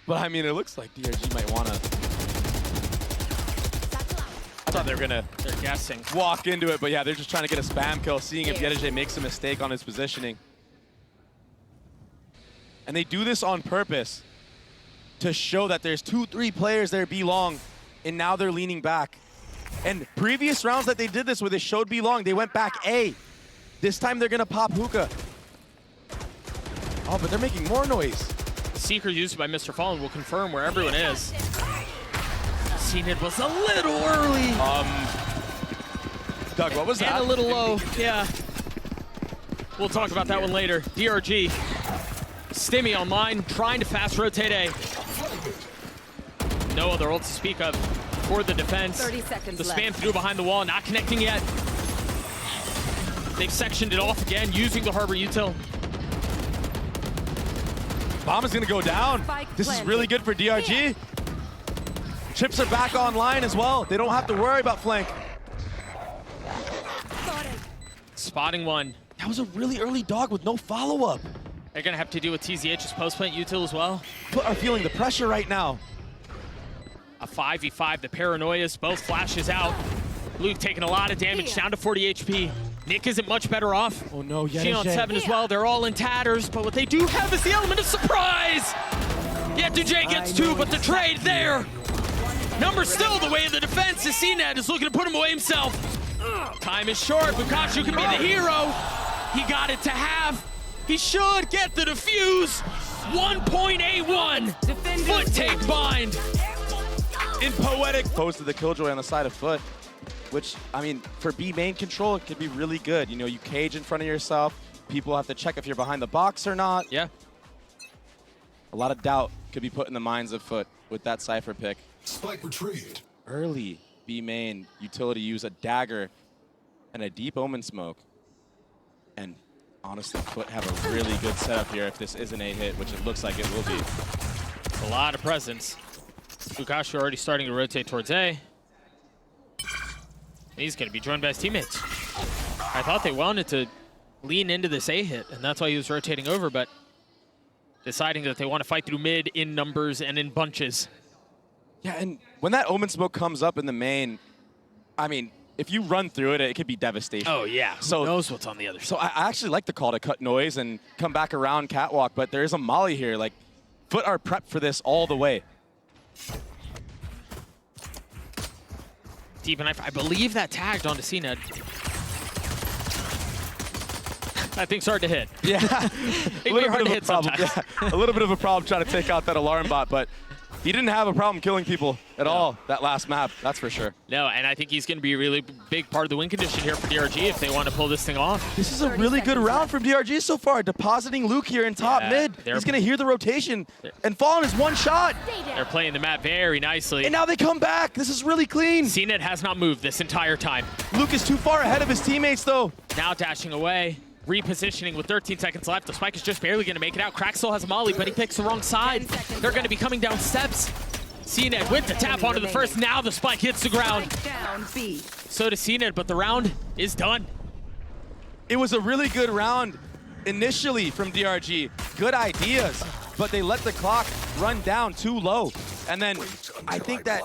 But I mean, it looks like DRG might want to. I thought they were gonna They're guessing. walk into it, but yeah, they're just trying to get a spam kill, seeing if DRG makes a mistake on his positioning. And they do this on purpose to show that there's 2-3 players there B long, and now they're leaning back. And previous rounds that they did this where they showed B long, they went back A. This time they're gonna pop Hookah. Oh, but they're making more noise. Seeker used by Mr. Fallen will confirm where everyone is. CNID was a little early. Doug, what was that? And a little low, yeah. We'll talk about that one later. DRG, Stimmy online, trying to fast rotate A. No other ult to speak of for the defense. 30 seconds the spam left. through behind the wall, not connecting yet. They've sectioned it off again, using the Harbor util. Bomb is gonna go down. This is really good for DRG. Chips are back online as well. They don't have to worry about flank. Spotting one. That was a really early dog with no follow-up. They're gonna have to deal with TZH's post-plant util as well. FUT are feeling the pressure right now. A 5v5, the paranoias, both flashes out. Luke taking a lot of damage, down to 40 HP. Nick isn't much better off. Oh no, Shion 7 as well, they're all in tatters, but what they do have is the element of surprise! Yeah, DJ gets two, but the trade there! Number still the way of the defense is CNED is looking to put him away himself. Time is short, Bukachu can be the hero. He got it to half. He should get the defuse. 1.81. FUT take bind. in poetic pose to the Killjoy on the side of FUT, which, I mean, for B main control, it could be really good. You know, you cage in front of yourself. People have to check if you're behind the box or not. Yeah. A lot of doubt could be put in the minds of FUT with that Cypher pick. Spike retrieved. Early B main utility use a dagger and a deep omen smoke. And honestly, FUT have a really good setup here if this isn't a hit, which it looks like it will be. A lot of presence. Fukashi already starting to rotate towards A. He's going to be joined by his teammates. I thought they wanted to lean into this A hit, and that's why he was rotating over, but deciding that they want to fight through mid in numbers and in bunches. Yeah, and when that omen smoke comes up in the main, I mean, if you run through it, it could be devastation. Oh, yeah. Who knows what's on the other side? So I actually like the call to cut noise and come back around catwalk, but there is a molly here. Like, FUT are prepped for this all the way. Deep knife. I believe that tagged onto CNED. That thing's hard to hit. Yeah. It can be hard to hit sometimes. Yeah, a little bit of a problem trying to take out that alarm bot, but he didn't have a problem killing people at all that last map, that's for sure. No, and I think he's going to be a really big part of the win condition here for DRG if they want to pull this thing off. This is a really good round from DRG so far, depositing Luke here in top mid. He's going to hear the rotation and fall on his one shot. They're playing the map very nicely. And now they come back. This is really clean. CNED has not moved this entire time. Luke is too far ahead of his teammates, though. Now dashing away. Repositioning with 13 seconds left. The spike is just barely going to make it out. Crack still has a molly, but he picks the wrong side. They're going to be coming down steps. CNED with the tap onto the first. Now the spike hits the ground. So does CNED, but the round is done. It was a really good round initially from DRG. Good ideas, but they let the clock run down too low. And then I think that,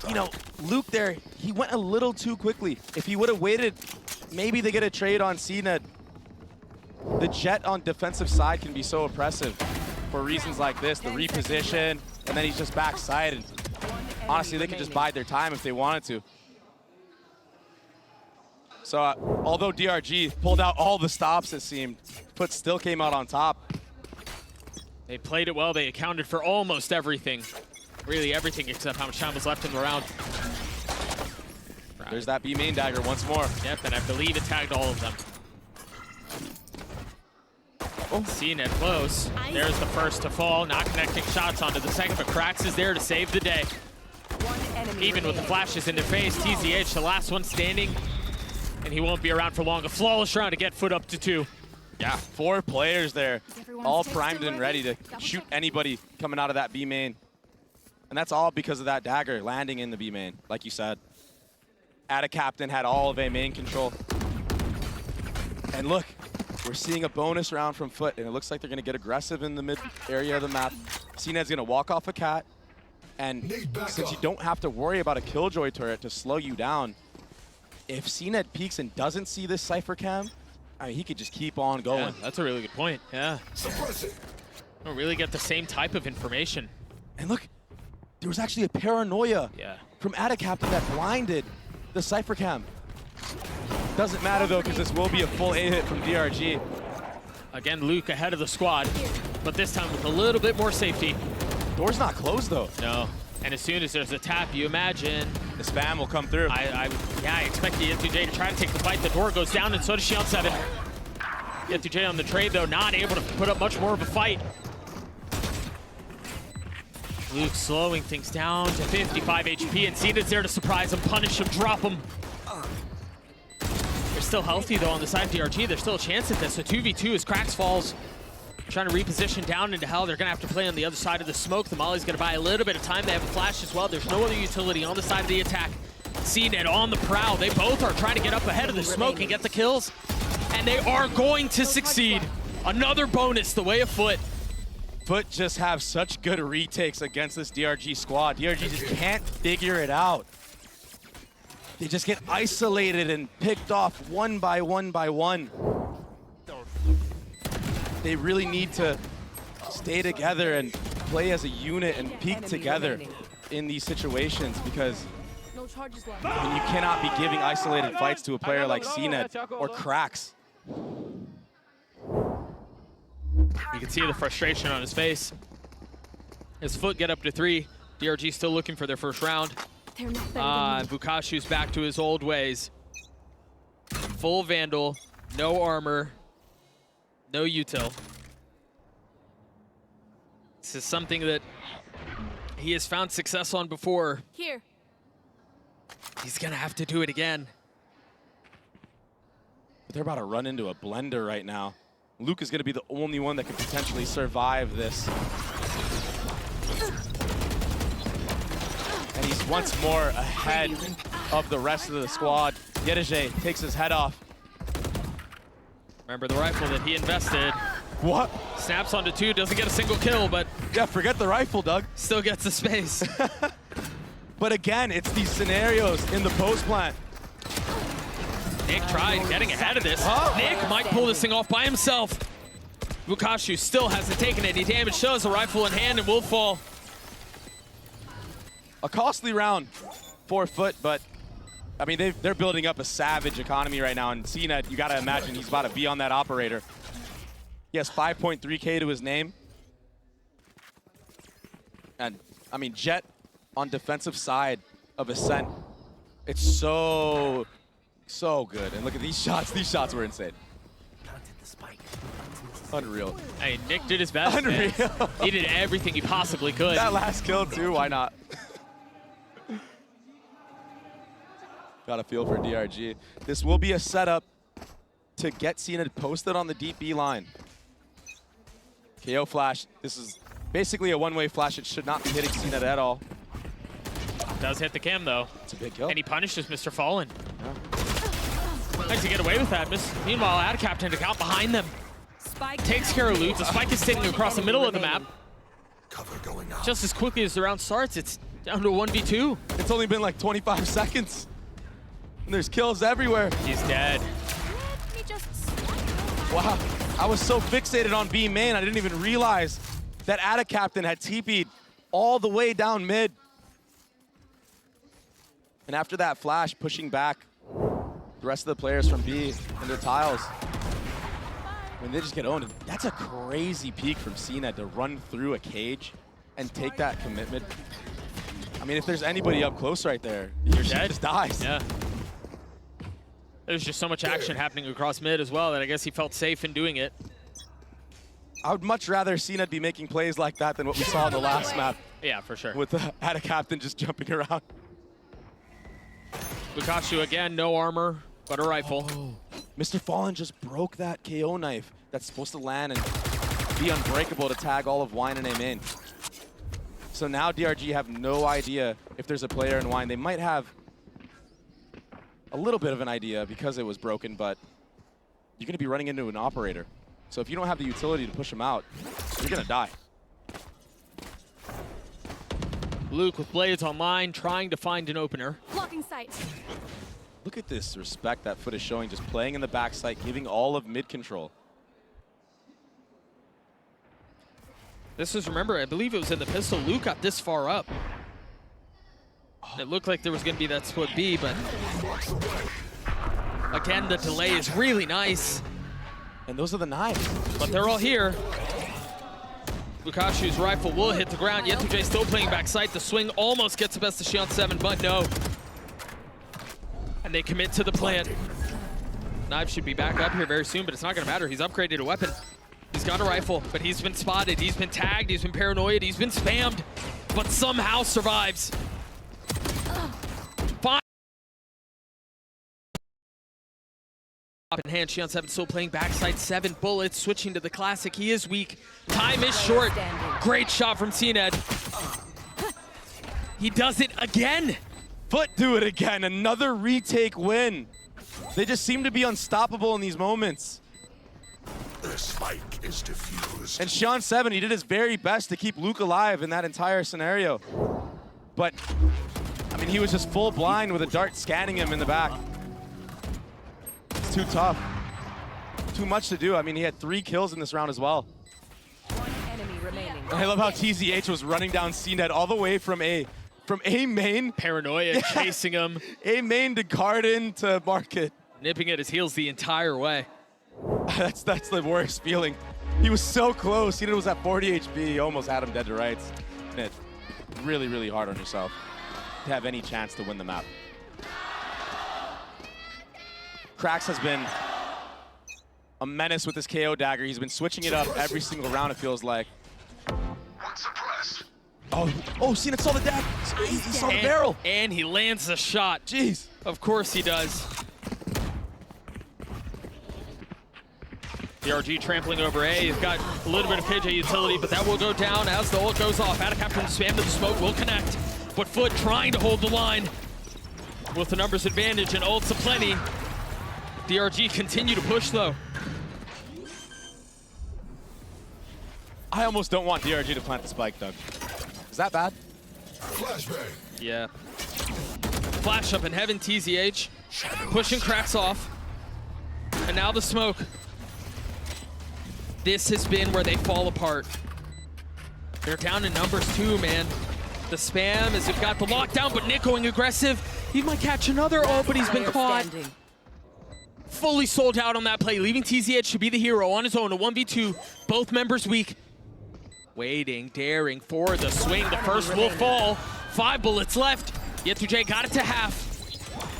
you know, Luke there, he went a little too quickly. If he would have waited, maybe they get a trade on CNED. The Jet on defensive side can be so oppressive for reasons like this, the reposition, and then he's just backside. And honestly, they could just bide their time if they wanted to. So although DRG pulled out all the stops, it seemed, FUT still came out on top. They played it well. They accounted for almost everything. Really everything except how much time was left in the round. There's that B main dagger once more. Yep, and I believe it tagged all of them. Oh, CNED close. There's the first to fall, not connecting shots onto the second, but Krax is there to save the day. Even with the flashes in their face, TZH, the last one standing, and he won't be around for long. A flawless round to get FUT up to 2. Yeah, 4 players there, all primed and ready to shoot anybody coming out of that B main. And that's all because of that dagger landing in the B main, like you said. Ada Captain had all of A main control. And look, we're seeing a bonus round from FUT, and it looks like they're gonna get aggressive in the mid area of the map. CNED's gonna walk off a cat, and since you don't have to worry about a Killjoy turret to slow you down, if CNED peeks and doesn't see this Cypher cam, I mean, he could just keep on going. Yeah, that's a really good point, yeah. Don't really get the same type of information. And look, there was actually a paranoia from Ada Captain that blinded the Cypher cam. Doesn't matter though, because this will be a full A hit from DRG. Again, Luke ahead of the squad, but this time with a little bit more safety. Door's not closed though. No, and as soon as there's a tap, you imagine the spam will come through. I expect the N2J to try to take the fight. The door goes down, and so does she on 7. N2J on the trade though, not able to put up much more of a fight. Luke slowing things down to 55 HP, and CNED's there to surprise him, punish him, drop him. They're still healthy though on the side of DRG. There's still a chance at this. So 2v2 as Krax falls, trying to reposition down into hell. They're gonna have to play on the other side of the smoke. The Molly's gonna buy a little bit of time. They have a flash as well. There's no other utility on the side of the attack. CNED on the prowl. They both are trying to get up ahead of the smoke and get the kills. And they are going to succeed. Another bonus the way of FUT. FUT just have such good retakes against this DRG squad. DRG just can't figure it out. They just get isolated and picked off one by one by one. They really need to stay together and play as a unit and peak together in these situations, because I mean, you cannot be giving isolated fights to a player like CNED or Krax. You can see the frustration on his face. His FUT get up to 3. DRG still looking for their first round. They're not better than me. Bukashu's back to his old ways. Full Vandal, no armor, no util. This is something that he has found success on before. Here. He's gonna have to do it again. They're about to run into a blender right now. Luke is gonna be the only one that can potentially survive this. And he's once more ahead of the rest of the squad. DRG takes his head off. Remember the rifle that he invested. What? Snaps onto 2, doesn't get a single kill, but Yeah, forget the rifle, Doug. still gets the space. But again, it's these scenarios in the post plant. Nick tried getting ahead of this. Oh. Nick might pull this thing off by himself. Bukashu still hasn't taken any damage, still has a rifle in hand and will fall. A costly round for FUT, but I mean, they're building up a savage economy right now, and CNED, you gotta imagine he's about to be on that operator. He has 5.3K to his name. And I mean, Jet on defensive side of Ascent, it's so good. And look at these shots. These shots were insane. Unreal. Hey, Nick did his best. Unreal. Man. He did everything he possibly could. That last kill too, why not? Got a feel for DRG. This will be a setup to get CNED posted on the deep B line. KO flash. This is basically a one-way flash. It should not be hitting CNED at all. Does hit the cam though. It's a big kill. And he punishes Mr. Fallen. Yeah. Nice to get away with that. Meanwhile, Ad Captain out behind them. Spike Takes care of loot. The spike is sitting across the middle of the map. Cover going out. Just as quickly as the round starts, it's down to a 1v2. It's only been like 25 seconds. And there's kills everywhere. He's dead. Let me just Wow. I was so fixated on B main, I didn't even realize that Ada Captain had TP'd all the way down mid. And after that flash, pushing back the rest of the players from B into tiles. I mean, they just get owned. That's a crazy peek from CNED to run through a cage and take that commitment. I mean, if there's anybody up close right there, your shit just dies. Yeah. There's just so much action happening across mid as well that I guess he felt safe in doing it. I would much rather CNED be making plays like that than what we saw in the last map Yeah, for sure. with the Ada Captain just jumping around. Bukashu again, no armor, but a rifle. Oh. Mr. Fallen just broke that KO knife that's supposed to land and be unbreakable to tag all of Wine and A main. So now DRG have no idea if there's a player in Wine. They might have a little bit of an idea because it was broken, but you're going to be running into an operator. So if you don't have the utility to push him out, you're going to die. Luke with blades online, trying to find an opener. blocking sight. Look at this respect that FUT is showing, just playing in the backside, giving all of mid control. This is, remember, I believe it was in the pistol. Luke got this far up. It looked like there was going to be that split B, but again, the delay is really nice. And those are the knives. But they're all here. Bukashu's rifle will hit the ground. Yetuj still playing backside. The swing almost gets the best of Shion 7, but no. And they commit to the plan. Knives should be back up here very soon, but it's not going to matter. He's upgraded a weapon. He's got a rifle, but he's been spotted. He's been tagged. He's been paranoid. He's been spammed, but somehow survives. Fine. Up in hand, Shion 7 still playing backside. 7 bullets, switching to the classic. He is weak. Time is short. Great shot from CNED. He does it again. FUT do it again. Another retake win. They just seem to be unstoppable in these moments. The spike is diffused. And Shion 7, he did his very best to keep Luke alive in that entire scenario. But, I mean, he was just full blind with a dart scanning him in the back. It's too tough. Too much to do. I mean, he had 3 kills in this round as well. One enemy remaining. I love how TZH was running down CNED all the way from A main. Paranoia chasing him. A main to Garden to Market. Nipping at his heels the entire way. That's the worst feeling. He was so close. CNED was at 40 HP. He almost had him dead to rights. really, really hard on yourself to have any chance to win the map. Krax has been a menace with his KO dagger. He's been switching it up every single round, it feels like. Oh, Cena saw the dagger. He saw the barrel. And he lands the shot. Jeez. Of course he does. DRG trampling over A. He's got a little bit of KJ utility, but that will go down as the ult goes off. Atacap from the spam to the smoke will connect. But FUT trying to hold the line with the numbers advantage and ults aplenty. DRG continue to push though. I almost don't want DRG to plant the spike, Doug. Is that bad? Flashbang. Yeah. Flash up in heaven, TZH. Pushing Krax off. And now the smoke. This has been where they fall apart. They're down in numbers too, man. The spam as they've got the lockdown, but Nick going aggressive. He might catch another ult, but he's been caught. Fully sold out on that play, leaving TZH to be the hero on his own, a 1v2. Both members weak. Waiting, daring for the swing. The first will fall. 5 bullets left. Yetuje got it to half.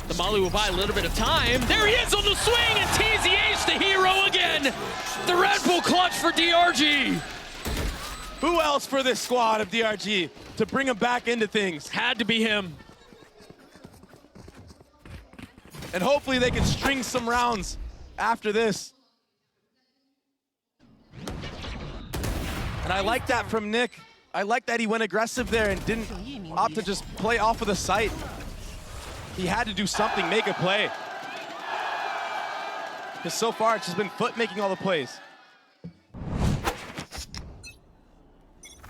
The Molly will buy a little bit of time. There he is on the swing, and TZH the hero again. The Red Bull clutch for DRG. Who else for this squad of DRG to bring him back into things? Had to be him. And hopefully they can string some rounds after this. And I like that from Nick. I like that he went aggressive there and didn't opt to just play off of the site. He had to do something, make a play. Because so far it's just been FUT making all the plays.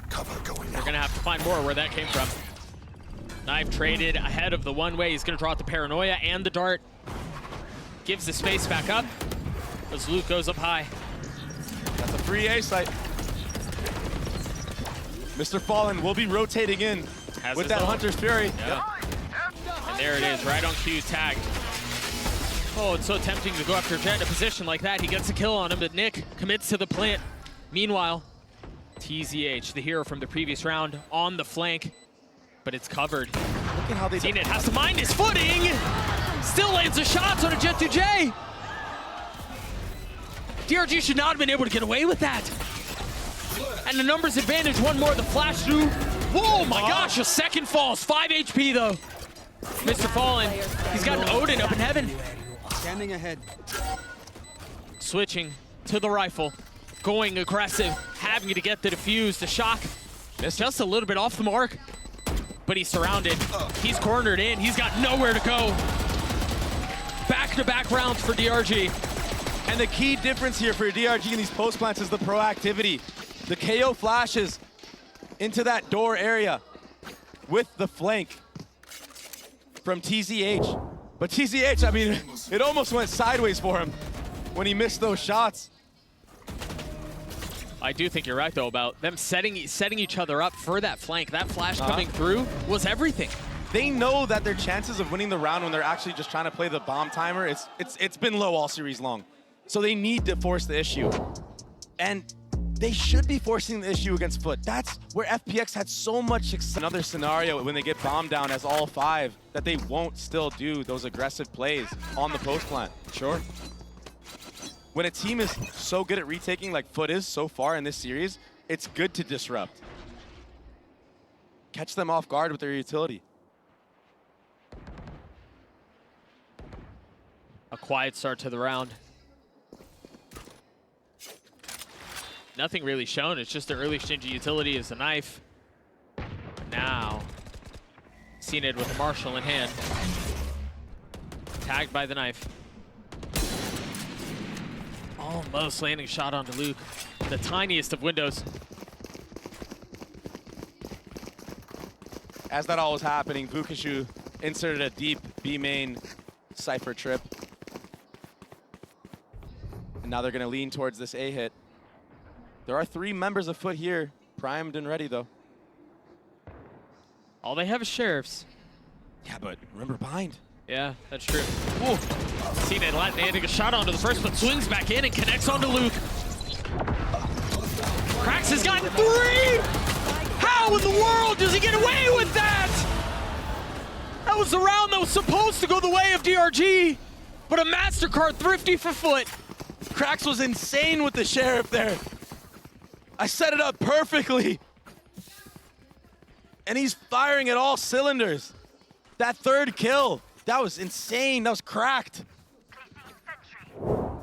Cover going We're out. gonna have to find more where that came from. Knife traded ahead of the one way. He's gonna draw out the paranoia and the dart. Gives the space back up as Luke goes up high. That's a free A site. Mr. Fallen will be rotating in with that Hunter's Fury. Yeah. And there it is, right on cue, tagged. Oh, it's so tempting to go after Jet in a position like that. He gets a kill on him, but Nick commits to the plant. Meanwhile, TZH, the hero from the previous round, on the flank, but it's covered. Look at how they Zenit has to mind his footing. Still lands the shots on a Jet2J. DRG should not have been able to get away with that. And the numbers advantage, one more, the flash through. Whoa, my gosh, a second falls. 5 HP though. Mr. Fallen, he's got an Odin up in heaven. Standing ahead. Switching to the rifle, going aggressive, having to get the defuse, the shock. Just a little bit off the mark, but he's surrounded. He's cornered in, he's got nowhere to go. Back-to-back rounds for DRG. And the key difference here for DRG in these post plants is the proactivity. The KO flashes into that door area with the flank from TZH. But TZH, I mean, it almost went sideways for him when he missed those shots. I do think you're right, though, about them setting each other up for that flank. That flash coming through was everything. They know that their chances of winning the round when they're actually just trying to play the bomb timer, it's been low all series long. So they need to force the issue. And they should be forcing the issue against FUT. That's where FPX had so much success. Another scenario when they get bombed down as all 5, that they won't still do those aggressive plays on the post plant. Sure. When a team is so good at retaking like FUT is so far in this series, it's good to disrupt. Catch them off guard with their utility. A quiet start to the round. Nothing really shown, it's just the early exchange of utility is the knife. Now, Zenit with a Marshall in hand. Tagged by the knife. Almost landing shot onto Luke. The tiniest of windows. As that all was happening, Vukashu inserted a deep B main Cypher trip. And now they're gonna lean towards this A hit. There are 3 members of FUT here, primed and ready though. All they have is sheriffs. Yeah, but remember behind. Yeah, that's true. Ooh. Zenit landing a shot onto the first, but swings back in and connects onto Luke. Krax has gotten 3! How How in the world does he get away with that? That was the round that was supposed to go the way of DRG, but a MasterCard thrifty for FUT. Krax was insane with the Sheriff there. I set it up perfectly. And he's firing at all cylinders. That third kill, that was insane. That was cracked. I'm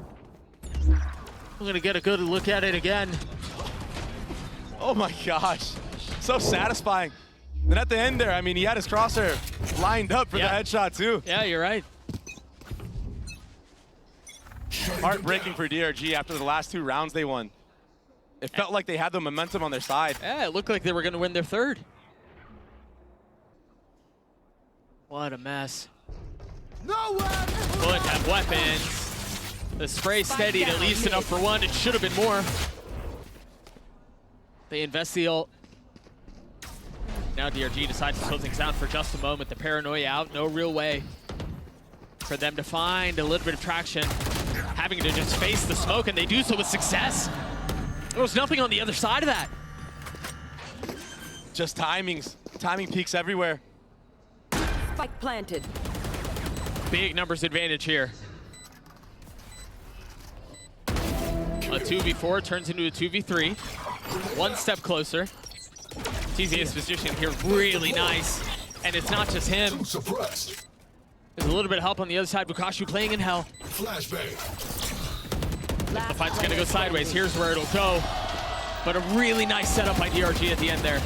gonna get a good look at it again. Oh my gosh, so satisfying. Then at the end there, I mean, he had his crosshair lined up for the headshot too. Yeah, you're right. Heartbreaking for DRG after the last 2 rounds they won. It felt like they had the momentum on their side. Yeah, it looked like they were gonna win their third. What a mess. FUT have weapons. The spray steadied at least enough for one. It should have been more. They invest the ult. Now DRG decides to slow things down for just a moment. The paranoia out, no real way for them to find a little bit of traction. Having to just face the smoke, and they do so with success. There was nothing on the other side of that. Just timings, timing peaks everywhere. Spike planted. Big numbers advantage here. A 2v4 turns into a 2v3. One step closer. TZA's position here really nice. And it's not just him. There's a little bit of help on the other side. Bukashu playing in hell. Flashbang. The fight's gonna go sideways. Here's where it'll go. But a really nice setup by DRG at the end there.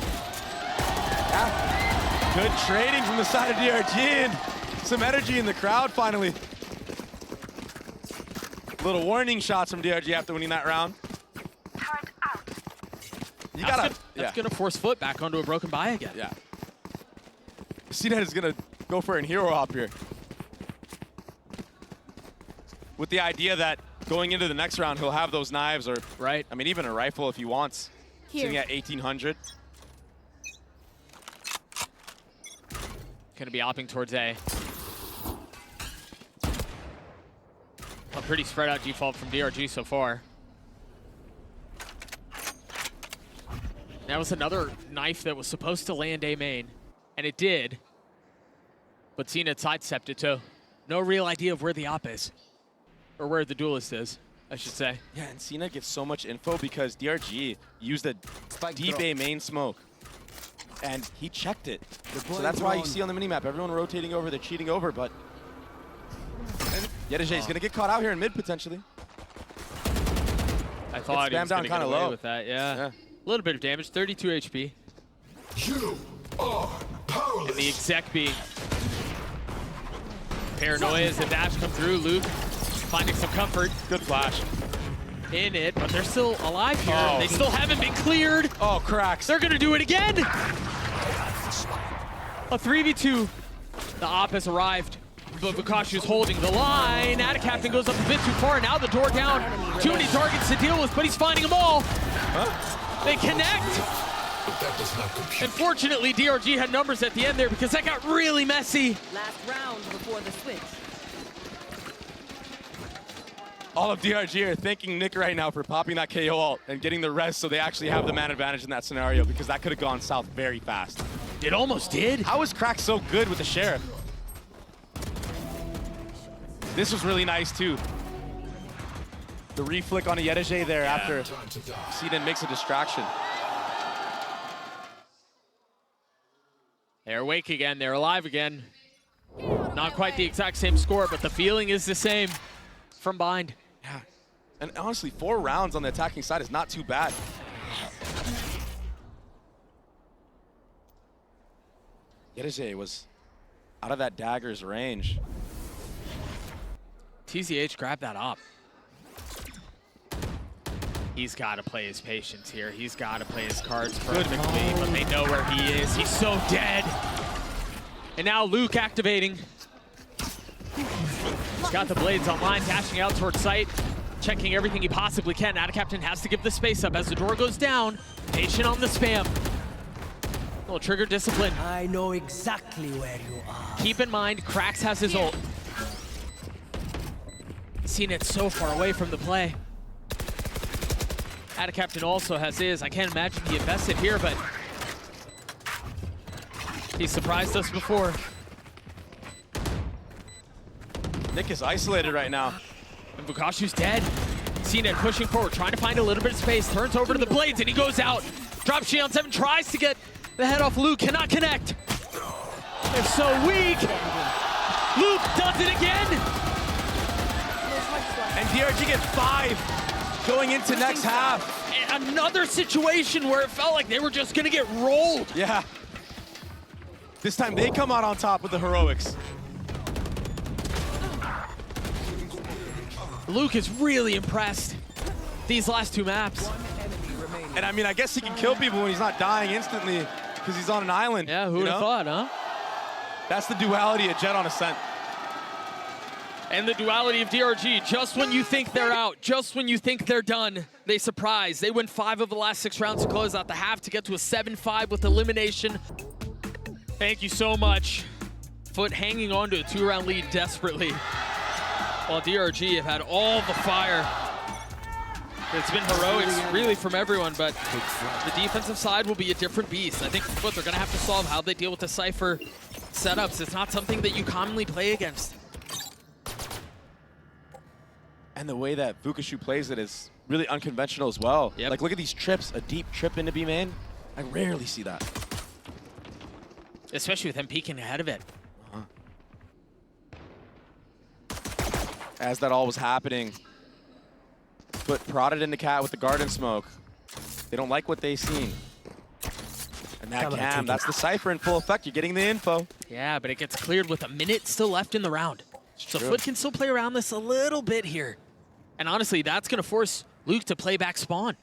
Yeah. Good trading from the side of DRG and some energy in the crowd finally. Little warning shots from DRG after winning that round. You gotta, that's gonna force FUT back onto a broken buy again. Yeah. CNET is gonna go for an hero hop here. With the idea that going into the next round, he'll have those knives or, right. I mean, even a rifle if he wants. Here. Sitting at 1800. Gonna be opting towards A. A pretty spread out default from DRG so far. That was another knife that was supposed to land A main, and it did. But CNET sidestepped it too. No real idea of where the op is. Or where the duelist is, I should say. Yeah, and CNET gets so much info because DRG used a deep A main smoke. And he checked it. So that's why you see on the minimap, everyone rotating over, they're cheating over, but DRG is gonna get caught out here in mid potentially. I thought he was gonna get away low with that, yeah. A little bit of damage, 32 HP. You are powerless. And the exec being paranoia as the dash come through. Luke finding some comfort. Good flash. In it, but they're still alive here. Oh. They still haven't been cleared. Oh, Krax. They're gonna do it again. A 3v2. The op has arrived, but Bukashu's holding the line. Captain goes up a bit too far. Now the door down. Too many targets to deal with, but he's finding them all. Huh? They connect. That does not compute. Unfortunately, DRG had numbers at the end there because that got really messy. Last round before the switch. All of DRG are thanking Nick right now for popping that KO ult and getting the rest so they actually have the man advantage in that scenario because that could have gone south very fast. It almost did. How is Krax so good with the Sheriff? This was really nice too. The reflick on a Yedege there after CNET makes a distraction. They're awake again, they're alive again. Not quite the exact same score, but the feeling is the same from Bind. Yeah, and honestly, 4 rounds on the attacking side is not too bad. Yedege was out of that dagger's range. TZH grabbed that up. He's got to play his patience here. He's got to play his cards perfectly, but they know where he is. He's so dead. And now Luke activating. He's got the blades online, dashing out towards sight, checking everything he possibly can. Captain has to give the space up as the door goes down. Patient on the spam. Little trigger discipline. I know exactly where you are. Keep in mind, Krax has his ult. CNET so far away from the play. Captain also has his. I can't imagine he invested here, but He surprised us before. Nick is isolated right now. And Bukashu's dead. CNED pushing forward, trying to find a little bit of space. Turns over to the blades, and he goes out. Drop shield on 7, tries to get the head off Luke, cannot connect. They're so weak. Luke does it again. And DRG get 5 going into next half. And another situation where it felt like they were just gonna get rolled. Yeah. This time they come out on top with the heroics. Luke is really impressed these last 2 maps. And I mean, I guess he can kill people when he's not dying instantly because he's on an island. Yeah, who would have thought, huh? That's the duality of Jet on Ascent. And the duality of DRG, just when you think they're out, just when you think they're done, they surprise. They win 5 of the last 6 rounds to close out the half to get to a 7-5 with elimination. Thank you so much. FUT hanging on to a 2-round lead desperately, while DRG have had all the fire. It's been heroics really from everyone, but the defensive side will be a different beast. I think FUT, they're gonna have to solve how they deal with the Cypher setups. It's not something that you commonly play against. And the way that Bukashu plays it is really unconventional as well. Yep. Like, look at these trips, a deep trip into B main. I rarely see that. Especially with him peeking ahead of it. As that all was happening, FUT prodded into Cat with the garden smoke. They don't like what they seen. And that cam, that's the Cypher in full effect. You're getting the info. Yeah, but it gets cleared with a minute still left in the round. So FUT can still play around this a little bit here. And honestly, that's going to force Luke to play back spawn.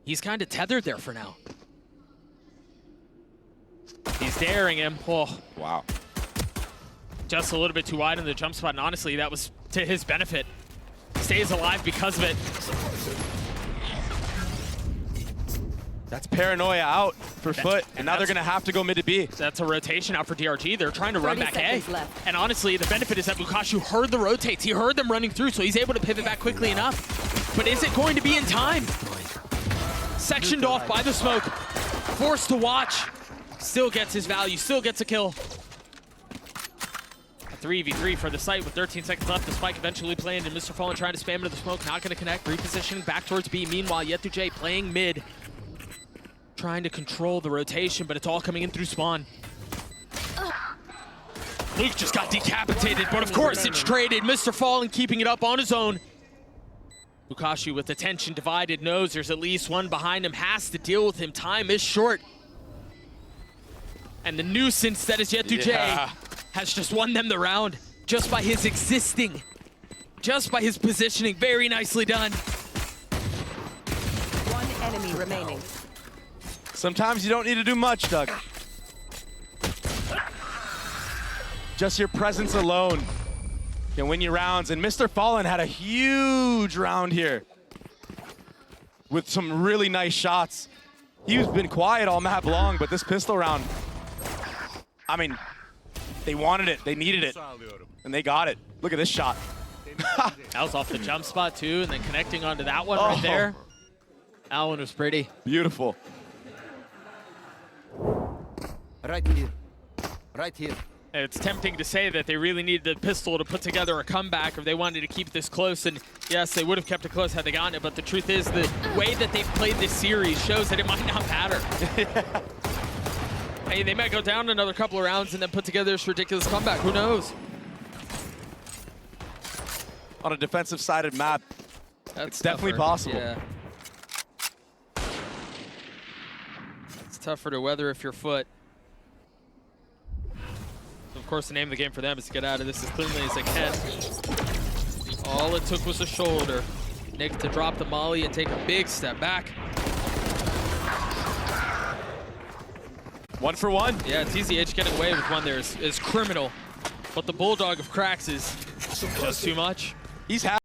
He's kind of tethered there for now. He's daring him. Oh, wow. Just a little bit too wide in the jump spot, and honestly, that was to his benefit. Stays alive because of it. That's paranoia out for FUT, and now they're going to have to go mid to B. That's a rotation out for DRG. They're trying to run back A. Left. And honestly, the benefit is that Bukashu heard the rotates. He heard them running through, so he's able to pivot back quickly enough. But is it going to be in time? Sectioned off by the smoke. Forced to watch. Still gets his value, still gets a kill. A 3v3 for the site with 13 seconds left. The spike eventually planned, and Mr. Fallen trying to spam into the smoke. Not going to connect. Repositioning back towards B. Meanwhile, Yetu playing mid. Trying to control the rotation, but it's all coming in through spawn. Luke just got decapitated, but of course it's traded. Mr. Fallen keeping it up on his own. Bukashu with attention divided knows there's at least one behind him, has to deal with him. Time is short. And the nuisance that is Yetu has just won them the round just by his existing, just by his positioning. Very nicely done. One enemy remaining. Sometimes you don't need to do much, Doug. Just your presence alone can win you rounds. And Mr. Fallen had a huge round here with some really nice shots. He's been quiet all map long, but this pistol round, I mean, they wanted it, they needed it, and they got it. Look at this shot. That was off the jump spot too, and then connecting onto that one right there. That one was pretty. Beautiful. Right here. Right here. It's tempting to say that they really needed the pistol to put together a comeback, or they wanted to keep this close, and yes, they would have kept it close had they gotten it, but the truth is the way that they've played this series shows that it might not matter. Hey, they might go down another couple of rounds and then put together this ridiculous comeback. Who knows? On a defensive-sided map, it's definitely possible. Yeah. It's tougher to weather if you're FUT. Of course, the name of the game for them is to get out of this as cleanly as they can. All it took was a shoulder. Nick to drop the molly and take a big step back. 1 for 1. Yeah, it's easy. Edge getting away with one there is criminal. But the Bulldog of cracks is just too much. He's happy.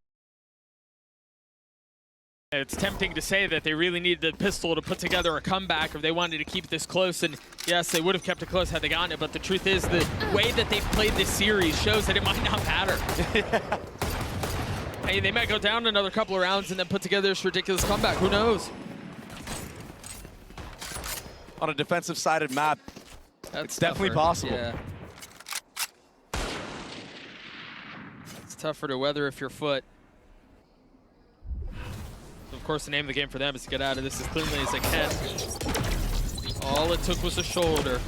It's tempting to say that they really needed the pistol to put together a comeback, or they wanted to keep this close, and yes, they would have kept it close had they gotten it, but the truth is the way that they've played this series shows that it might not matter. Hey, they might go down another couple of rounds and then put together this ridiculous comeback. Who knows? on a defensive-sided map, That's it's definitely tougher. possible. Yeah. It's tougher to weather if you're FUT. Of course, the name of the game for them is to get out of this as cleanly as they can. All it took was a shoulder.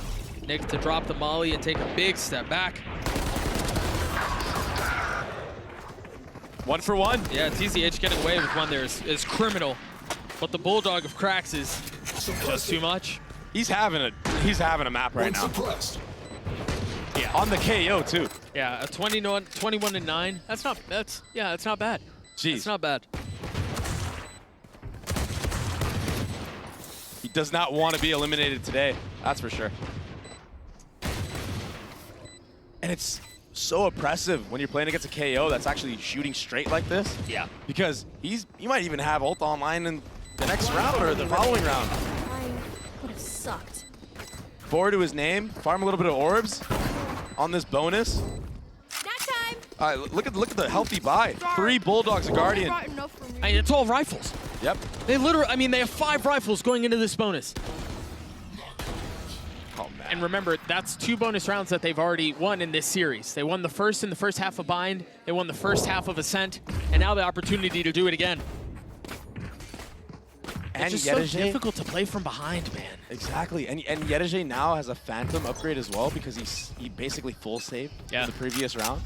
Nick to drop the molly and take a big step back. 1 for 1. Yeah, TZH getting away with one there is criminal. But the Bulldog of cracks is just too much. He's having a map right now. Suppressed. Yeah. On the KO too. Yeah, a 21-9. That's not bad. Jeez. It's not bad. He does not want to be eliminated today. That's for sure. And it's so oppressive when you're playing against a KO that's actually shooting straight like this. Yeah. Because he might even have ult online in the next round or the following round. I would have sucked. Forward to his name, farm a little bit of orbs on this bonus. Nap time. Look at the healthy buy. 3 Bulldogs, a Guardian. I mean, it's all rifles. Yep. They literally, I mean, they have 5 rifles going into this bonus. Oh man. And remember, that's 2 bonus rounds that they've already won in this series. They won the first in the first half of Bind, they won the first half of Ascent, and now the opportunity to do it again. And It's just so Yedege- difficult to play from behind, man. Exactly, and Yedege now has a Phantom upgrade as well because he basically full saved in the previous round.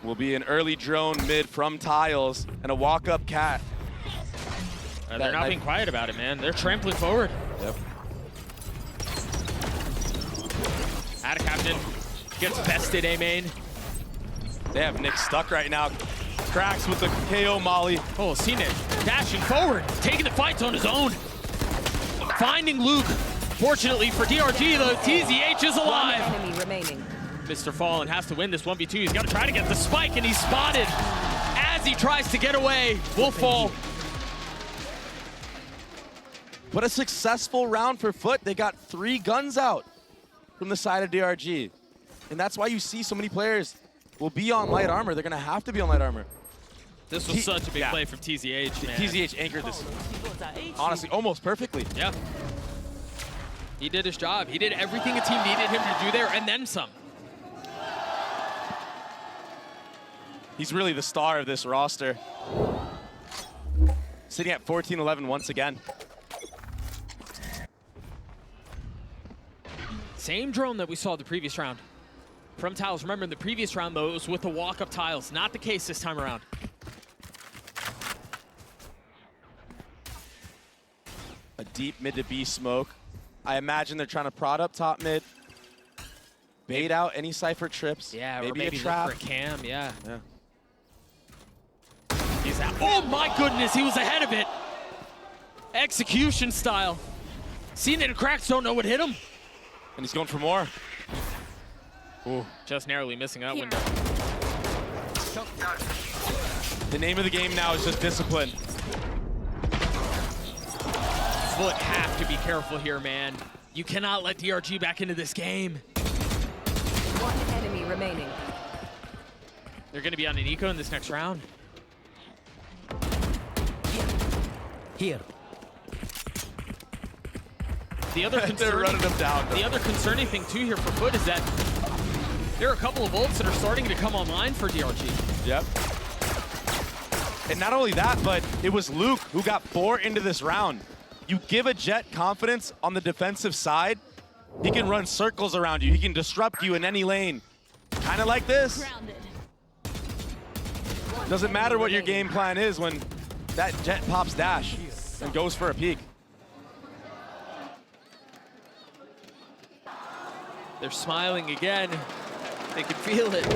Will be an early drone mid from Tiles and a walk-up cat. They're not being quiet about it, man. They're trampling forward. Yep. Out of Captain. Gets bested, A main. They have Nick stuck right now. Cracks with the KO molly. Oh, see Nick dashing forward, taking the fight on his own. Finding Luke. Fortunately for DRG, the TZH is One alive. enemy remaining. Mr. Fallen has to win this 1v2. He's got to try to get the spike, and he's spotted as he tries to get away. Will fall. What a successful round for FUT. They got 3 guns out from the side of DRG. And that's why you see so many players will be on light armor. They're going to have to be on light armor. This was such a big play from TZH, man. TZH anchored this, honestly, almost perfectly. Yeah. He did his job. He did everything a team needed him to do there, and then some. He's really the star of this roster. Sitting at 14-11 once again. Same drone that we saw the previous round from Tiles. Remember, in the previous round, though, it was with the walk-up Tiles. Not the case this time around. A deep mid to B smoke. I imagine they're trying to prod up top mid. Bait out any Cypher trips. Yeah, maybe or maybe a trap. look for a cam, yeah. Yeah. He's out. Oh my goodness, he was ahead of it. Execution style. Seen it and Cracks don't know what hit him. And he's going for more. Ooh, just narrowly missing that Here. window. The name of the game now is just discipline. FUT have to be careful here, man. You cannot let DRG back into this game. One enemy remaining. They're going to be on an eco in this next round. Here. The other They're running them down. The other concerning thing too here for FUT is that there are a couple of ults that are starting to come online for DRG. Yep. And not only that, but it was Luke who got 4 into this round. You give a Jet confidence on the defensive side, he can run circles around you. He can disrupt you in any lane. Kind of like this. Grounded. Doesn't matter what your game plan is when that Jet pops dash and goes for a peek. They're smiling again. They can feel it.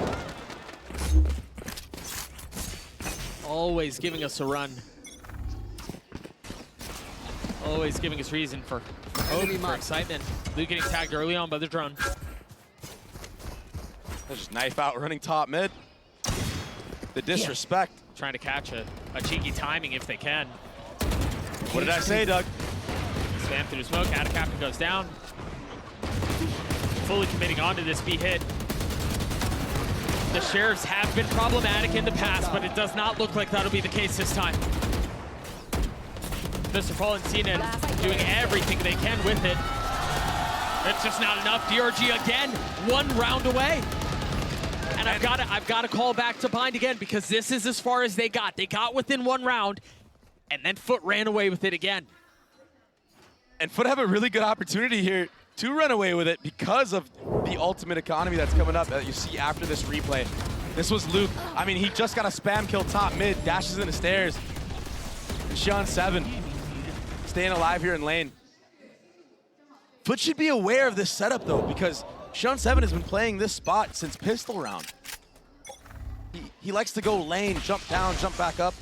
Always giving us a run. Always giving us reason for hope, for excitement. Luke getting tagged early on by the drone. There's just knife out running top mid. The disrespect. Trying to catch a cheeky timing if they can. What did I say, Doug? Spam through the smoke. Out of Captain goes down. Fully committing onto this B hit. The Sheriffs have been problematic in the past, but it does not look like that'll be the case this time. Mr. Fallen Cena doing everything they can with it. It's just not enough. DRG again, 1 round away. And I've got to call back to Bind again because this is as far as they got. They got within 1 round, and then FUT ran away with it again. And FUT have a really good opportunity here to run away with it because of the ultimate economy that's coming up that you see after this replay. This was Luke. I mean, he just got a spam kill top mid, dashes into stairs. And Sean7 staying alive here in lane. FUT should be aware of this setup though, because Sean7 has been playing this spot since pistol round. He likes to go lane, jump down, jump back up.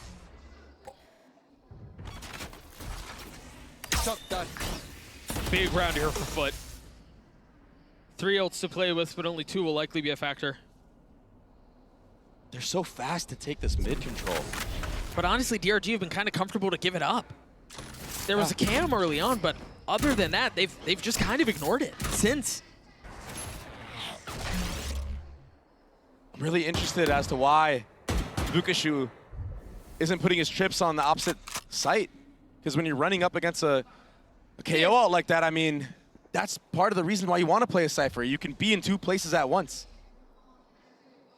Big round here for FUT. 3 ults to play with, but only 2 will likely be a factor. They're so fast to take this mid control. But honestly, DRG have been kind of comfortable to give it up. There was a cam early on, but other than that, they've just kind of ignored it since. I'm really interested as to why Lukashu isn't putting his trips on the opposite site. Because when you're running up against a KO ult like that, I mean, that's part of the reason why you want to play a Cypher. You can be in 2 places at once.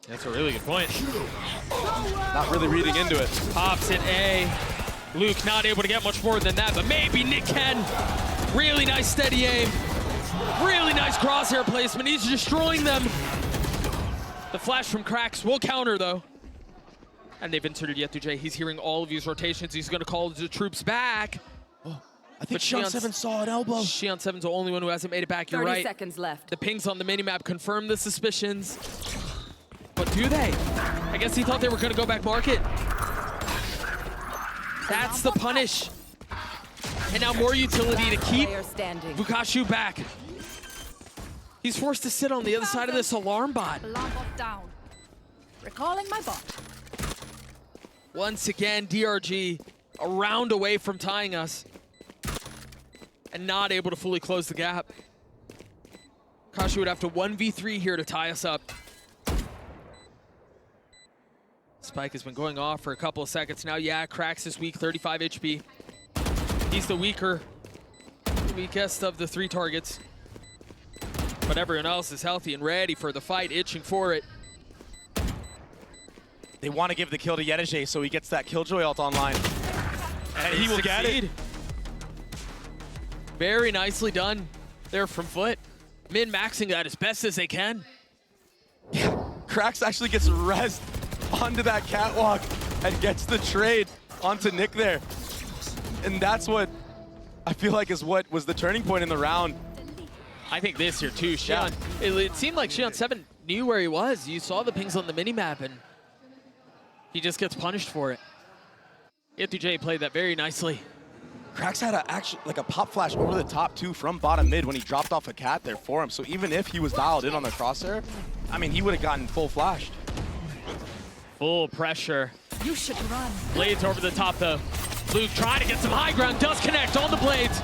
That's a really good point. Not really reading into it. Pops at A. Luke not able to get much more than that, but maybe Nick can. Really nice steady aim. Really nice crosshair placement. He's destroying them. The flash from Cracks will counter though. And they've inserted Yetu-J. He's hearing all of these rotations. He's going to call the troops back. Oh, I think Sean7 saw an elbow. Sean7's the only one who hasn't made it back. You're right. 30 seconds left. The pings on the minimap confirm the suspicions. But do they? I guess he thought they were going to go back market. That's the punish. And now more utility to keep Vukashu back. He's forced to sit on the other side of this alarm bot. Alarm bot down. Recalling my bot. Once again, DRG a round away from tying us and not able to fully close the gap. Kashu would have to 1v3 here to tie us up. Spike has been going off for a couple of seconds now. Yeah, Cracks is weak, 35 HP. He's the weakest of the 3 targets. But everyone else is healthy and ready for the fight, itching for it. They want to give the kill to Yetu-J so he gets that Killjoy ult online. And he will get it. Very nicely done there from FUT. Min-maxing that as best as they can. Yeah, Cracks actually gets rezzed onto that catwalk and gets the trade onto Nick there. And that's what I feel like is what was the turning point in the round. I think this here too, Xion. Yeah. It seemed like Xion7 knew where he was. You saw the pings on the minimap and he just gets punished for it. Yetu-J played that very nicely. Cracks had a pop flash over the top too from bottom mid when he dropped off a cat there for him. So even if he was dialed in on the crosshair, I mean, he would have gotten full flashed. Full pressure. You should run. Blades over the top though. Luke trying to get some high ground, does connect on the blades.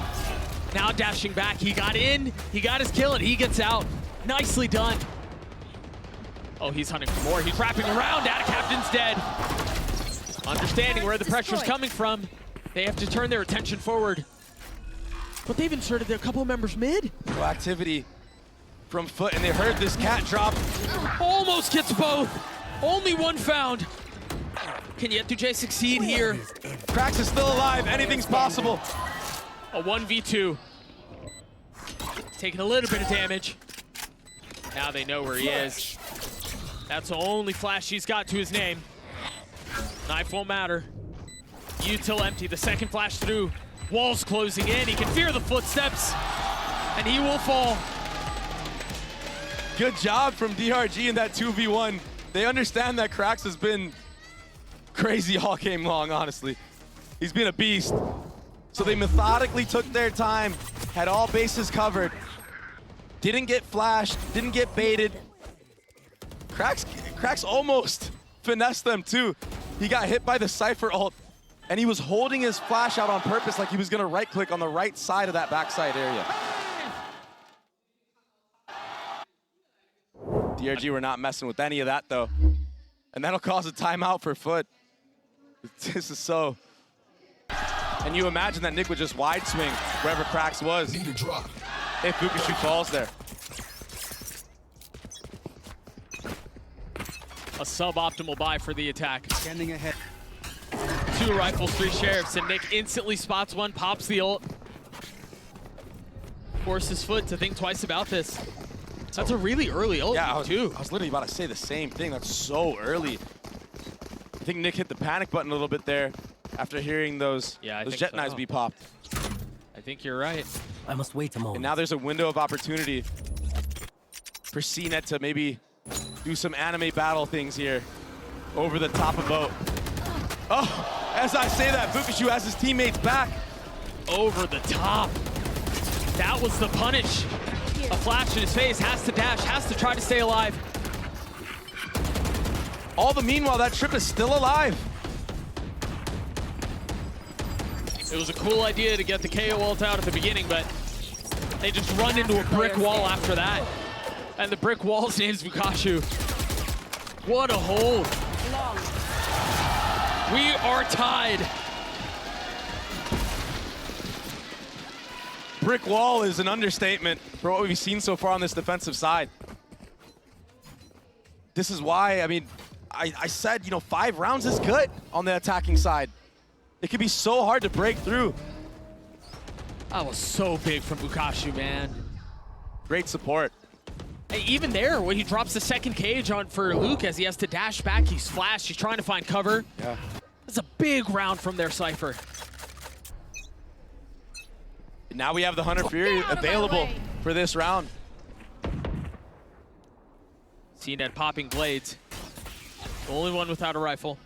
Now dashing back, he got in, he got his kill, and he gets out. Nicely done. Oh, he's hunting for more. He's wrapping around, out of Captain's dead. Understanding where the pressure's coming from, they have to turn their attention forward. But they've inserted a couple of members mid. Proactivity from FUT, and they heard this cat drop. Almost gets both. Only one found. Can Yetu-J succeed here? Cracks is still alive. Anything's possible. A 1v2. Taking a little bit of damage. Now they know where he is. That's the only flash he's got to his name. Knife won't matter. Util empty. The second flash through. Walls closing in. He can fear the footsteps. And he will fall. Good job from DRG in that 2v1. They understand that Cracks has been crazy all game long, honestly. He's been a beast. So they methodically took their time, had all bases covered, didn't get flashed, didn't get baited. Cracks almost finessed them too. He got hit by the Cypher ult, and he was holding his flash out on purpose like he was gonna right click on the right side of that backside area. DRG were not messing with any of that, though. And that'll cause a timeout for FUT. This is so... And you imagine that Nick would just wide swing wherever Cracks was. Need a drop. If Bukashu falls there. A suboptimal buy for the attack. Standing ahead. 2 rifles, 3 sheriffs, and Nick instantly spots one, pops the ult. Forces FUT to think twice about this. That's a really early ult, too. I was literally about to say the same thing. That's so early. I think Nick hit the panic button a little bit there after hearing those jet knives be popped. I think you're right. I must wait a moment. And now there's a window of opportunity for CNET to maybe do some anime battle things here over the top of boat. Oh, as I say that, Bukashu has his teammates back. Over the top. That was the punish. A flash in his face, has to dash, has to try to stay alive. All the meanwhile, that Trip is still alive. It was a cool idea to get the KO ult out at the beginning, but they just run into a brick wall after that. And the brick wall's name's Bukashu. What a hold. We are tied. Brick wall is an understatement for what we've seen so far on this defensive side. This is why, I mean, I said, you know, 5 rounds is good on the attacking side. It can be so hard to break through. That was so big from Bukashu, man. Great support. Hey, even there, when he drops the second cage on for Luke as he has to dash back, he's flashed, he's trying to find cover. Yeah. That's a big round from their Cypher. Now we have the Hunter Fury available for this round. CNET popping blades. The only one without a rifle.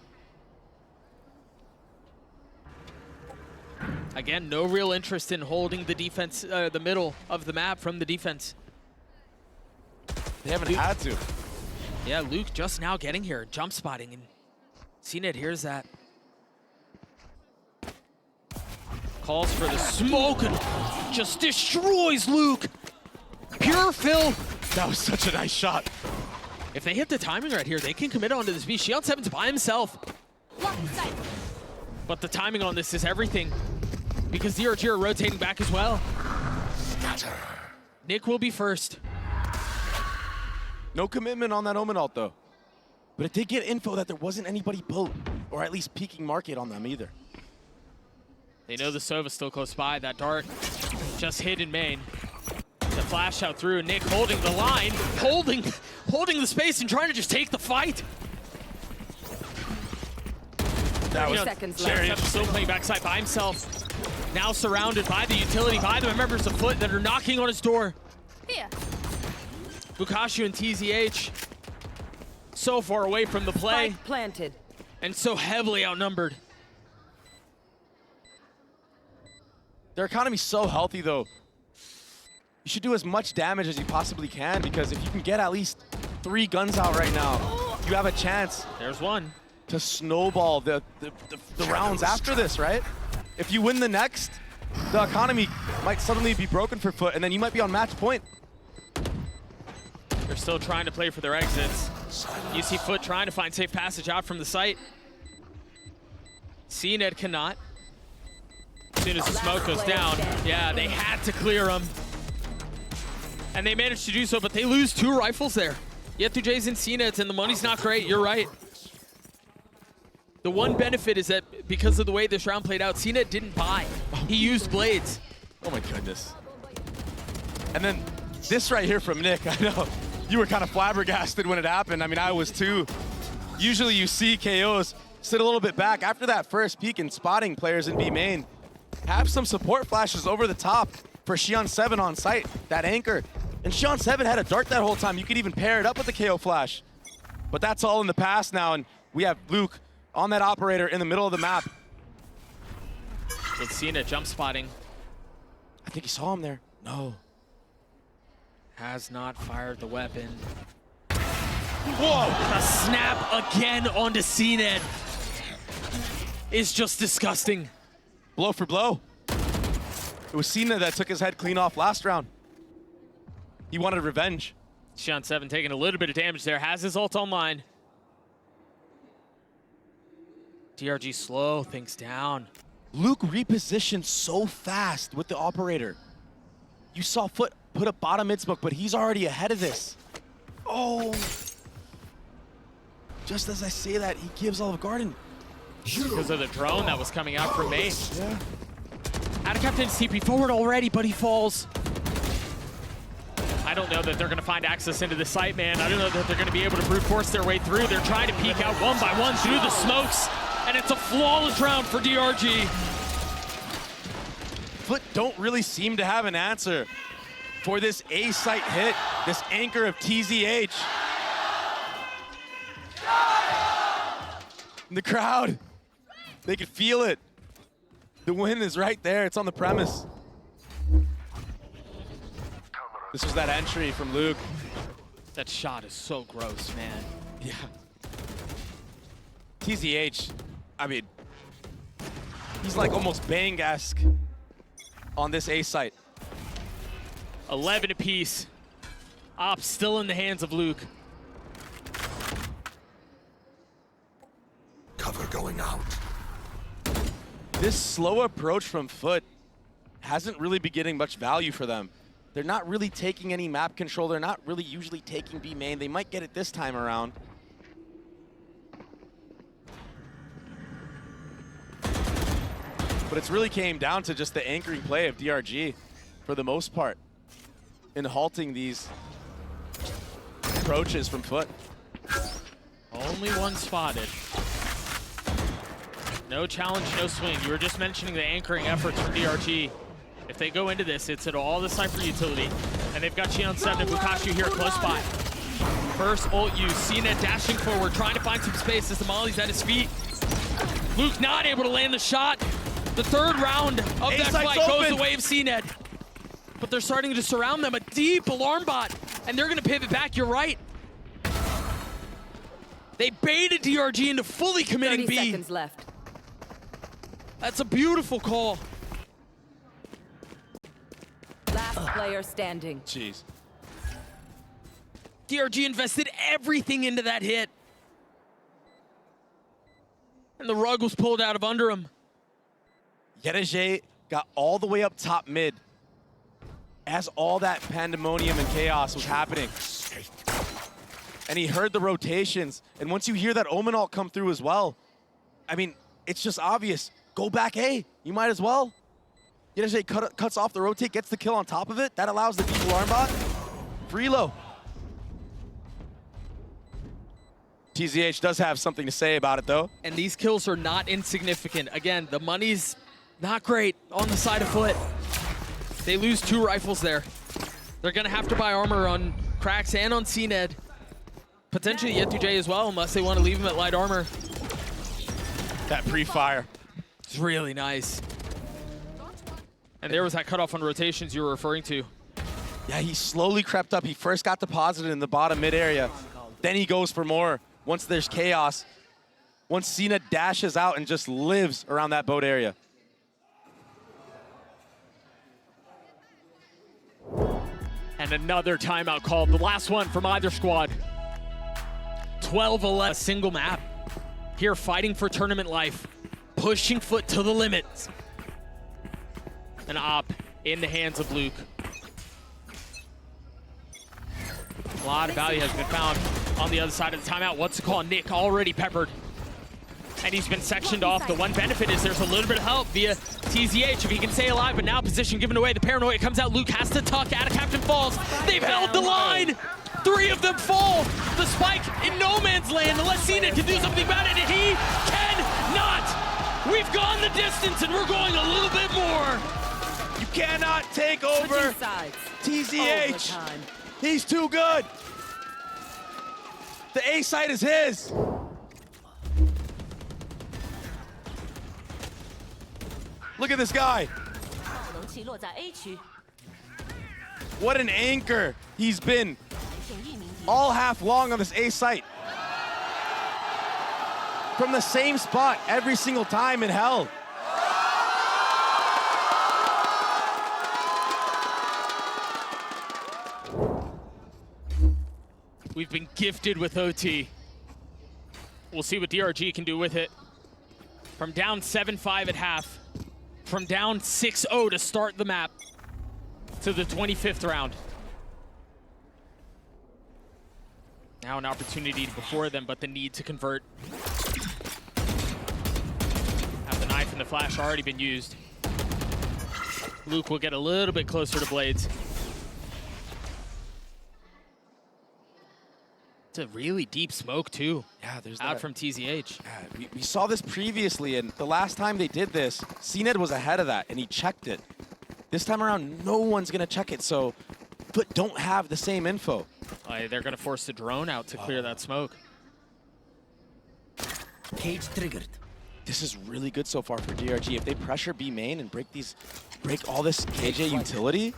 Again, no real interest in holding the defense, the middle of the map from the defense. They haven't had to. Yeah, Luke just now getting here, jump spotting, and CNET hears that. Calls for the smoke and just destroys Luke. Pure Phil. That was such a nice shot. If they hit the timing right here, they can commit onto this beast. Shion 7's by himself. But the timing on this is everything, because DRG are rotating back as well. Nick will be first. No commitment on that Omen ult, though. But it did get info that there wasn't anybody boat, or at least peeking market on them either. They know the Sova's still close by. That dart just hit in main. The flash out through. Nick holding the line, holding the space and trying to just take the fight. That was seconds Sheriff left. still playing backside by himself. Now surrounded by the utility, by the members of FUT that are knocking on his door. Here. Bukashu and TZH so far away from the play Spike planted. and so heavily outnumbered. Their economy's so healthy, though. You should do as much damage as you possibly can, because if you can get at least 3 guns out right now, you have a chance There's one. to snowball the rounds after this, right? If you win the next, the economy might suddenly be broken for FUT, and then you might be on match point. They're still trying to play for their exits. You see FUT trying to find safe passage out from the site. CNET cannot. As soon as the smoke goes down, yeah, they had to clear him. And they managed to do so, but they lose 2 rifles there. Yetu-J's and CNET, and the money's not great, you're right. The one benefit is that because of the way this round played out, CNET didn't buy. He used blades. Oh my goodness. And then this right here from Nick, I know you were kind of flabbergasted when it happened. I mean, I was too. Usually you see KOs sit a little bit back after that first peek and spotting players in B main. Have some support flashes over the top for Shion 7 on site, that anchor. And Shion 7 had a dart that whole time. You could even pair it up with the KO flash. But that's all in the past now, and we have Luke on that operator in the middle of the map. With CNET jump spotting. I think he saw him there. No. Has not fired the weapon. Whoa! A snap again onto CNET is just disgusting. Blow for blow. It was Cena that took his head clean off last round. He wanted revenge. Xian7 taking a little bit of damage there, has his ult online. DRG slow things down. Luke repositioned so fast with the operator. You saw FUT put a bottom mid smoke, but he's already ahead of this. Oh! Just as I say that, he gives Olive Garden. Because of the drone that was coming out from May. Yeah. Captain's TP forward already, but he falls. I don't know that they're going to find access into the site, man. I don't know that they're going to be able to brute force their way through. They're trying to peek out one by one through the smokes, and it's a flawless round for DRG. FUT don't really seem to have an answer for this A site hit, this anchor of TZH. And the crowd, they could feel it. The win is right there, it's on the premise. This was that entry from Luke. That shot is so gross, man. Yeah. TZH, I mean, he's like almost Bang-esque on this A site. 11 apiece. Op still in the hands of Luke. Cover going out. This slow approach from FUT hasn't really been getting much value for them. They're not really taking any map control. They're not really usually taking B main. They might get it this time around. But it's really came down to just the anchoring play of DRG for the most part in halting these approaches from FUT. Only one spotted. No challenge, no swing. You were just mentioning the anchoring efforts from DRG. If they go into this, it's at all the Cypher utility. And they've got Xian7 and Bukashu here close by. First ult use, CNED dashing forward, trying to find some space as the Molly's at his feet. Luke not able to land the shot. The third round of that fight goes the way of CNED. But they're starting to surround them, a deep alarm bot, and they're gonna pivot back, you're right. They baited DRG into fully committing 30 B. seconds left. That's a beautiful call. Last player standing. Jeez. DRG invested everything into that hit. And the rug was pulled out of under him. DRG got all the way up top mid as all that pandemonium and chaos was happening. And he heard the rotations. And once you hear that Omen ult come through as well, I mean, it's just obvious. Go back A. You might as well. DRG cuts off the rotate, gets the kill on top of it. That allows the deep alarm bot. Free low. TZH does have something to say about it, though. And these kills are not insignificant. Again, the money's not great on the side of FUT. They lose 2 rifles there. They're gonna have to buy armor on Cracks and on CNED. Potentially Yetu-J as well, unless they want to leave him at light armor. That pre-fire. It's really nice. And there was that cutoff on rotations you were referring to. Yeah, he slowly crept up. He first got deposited in the bottom mid area. Then he goes for more once there's chaos. Once Cena dashes out and just lives around that boat area. And another timeout called, the last one from either squad. 12-11, a single map. Here fighting for tournament life, pushing FUT to the limits. An op in the hands of Luke. A lot of value has been found on the other side of the timeout. What's it called? Nick already peppered. And he's been sectioned off. The one benefit is there's a little bit of help via TZH if he can stay alive, but now position given away. The paranoia comes out. Luke has to tuck. Captain falls. They've held the line. 3 of them fall. The spike in no man's land unless Cena can do something about it, and he cannot. We've gone the distance, and we're going a little bit more. You cannot take over TZH. Overtime. He's too good. The A site is his. Look at this guy. What an anchor he's been all half long on this A site. From the same spot every single time in hell. We've been gifted with OT. We'll see what DRG can do with it. From down 7-5 at half, from down 6-0 to start the map, to the 25th round. Now an opportunity before them, but the need to convert. Have the knife and the flash already been used. Luke will get a little bit closer to Blades. It's a really deep smoke too. Yeah, there's out that. From TZH. Yeah, we saw this previously, and the last time they did this, CNED was ahead of that, and he checked it. This time around, no one's gonna check it, so FUT don't have the same info. They're gonna force the drone out to clear that smoke. Cage triggered. This is really good so far for DRG. If they pressure B main and break all this KJ utility,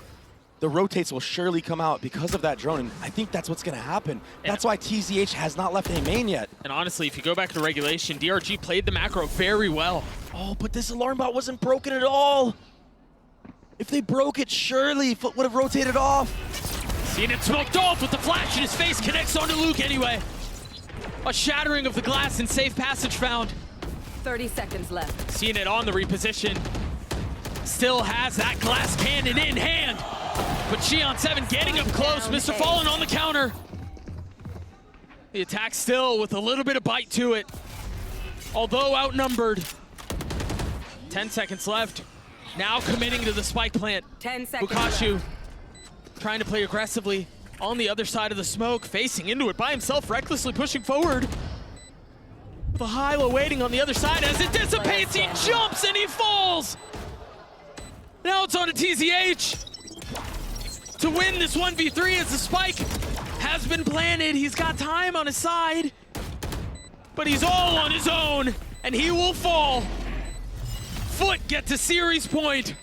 the rotates will surely come out because of that drone, and I think that's what's gonna happen. That's why TZH has not left A main yet. And honestly, if you go back to regulation, DRG played the macro very well. Oh, but this alarm bot wasn't broken at all. If they broke it, surely FUT would have rotated off. Seeing it smoked off with the flash in his face, connects onto Luke anyway. A shattering of the glass and safe passage found. 30 seconds left. Seeing it on the reposition. Still has that glass cannon in hand. But Xion7 getting up close. Mr. Fallen on the counter. The attack still with a little bit of bite to it. Although outnumbered. 10 seconds left. Now committing to the spike plant. 10 seconds Bukashu left. trying to play aggressively on the other side of the smoke, facing into it by himself, recklessly pushing forward. The Hyla waiting on the other side as it dissipates, he jumps and he falls! Now it's on to TZH to win this 1v3 as the spike has been planted. He's got time on his side, but he's all on his own and he will fall. FUT get to series point.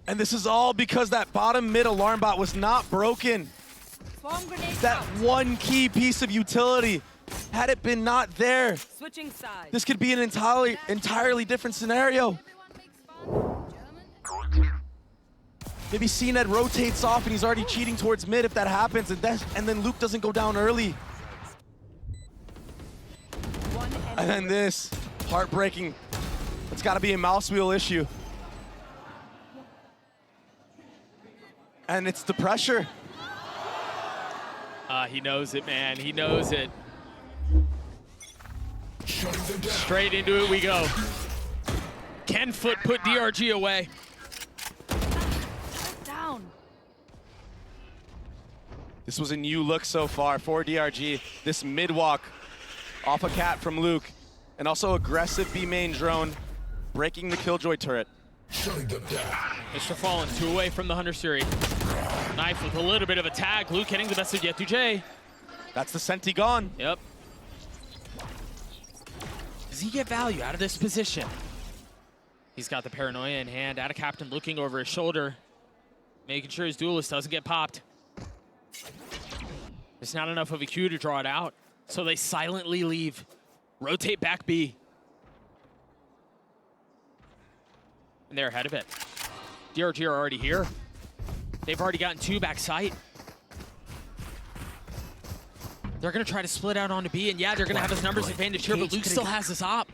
And this is all because that bottom mid alarm bot was not broken. Swarm grenade That out. one key piece of utility, had it been not there, Switching sides. this could be an entirely different scenario. Maybe CNED rotates off and he's already cheating towards mid if that happens, and then Luke doesn't go down early. And then this, heartbreaking. It's gotta be a mouse wheel issue. And it's the pressure. He knows it, man. He knows it. Shutting them down. Straight into it we go. Can FUT put DRG away? Down. This was a new look so far for DRG. This mid walk off a cat from Luke, and also aggressive B main drone, breaking the Killjoy turret. Shutting them down. Mr. Fallen, 2 away from the Hunter Siri. Knife with a little bit of a tag. Luke hitting the best of Yetu-J. That's the Senti gone. Yep. Does he get value out of this position? He's got the paranoia in hand. Out of Captain looking over his shoulder, making sure his duelist doesn't get popped. There's not enough of a Q to draw it out, so they silently leave. Rotate back B. And they're ahead of it. DRG are already here. They've already gotten 2 back sight. They're gonna try to split out onto B, and yeah, they're gonna have his numbers advantage here, but Luke still has his op.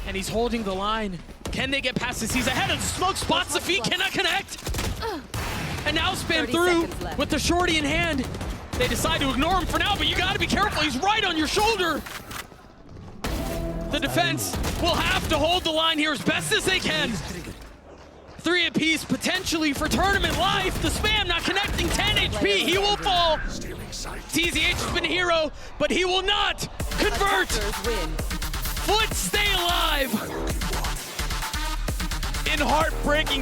And he's holding the line. Can they get past this? He's ahead of the smoke, spots the feet, cannot connect. And now spam through with the shorty in hand. They decide to ignore him for now, but you gotta be careful, he's right on your shoulder. The defense will have to hold the line here as best as they can. 3 apiece, potentially for tournament life. The spam not connecting, 10 HP, he will fall. TZH has been a hero, but he will not convert. FUT stay alive. In heartbreaking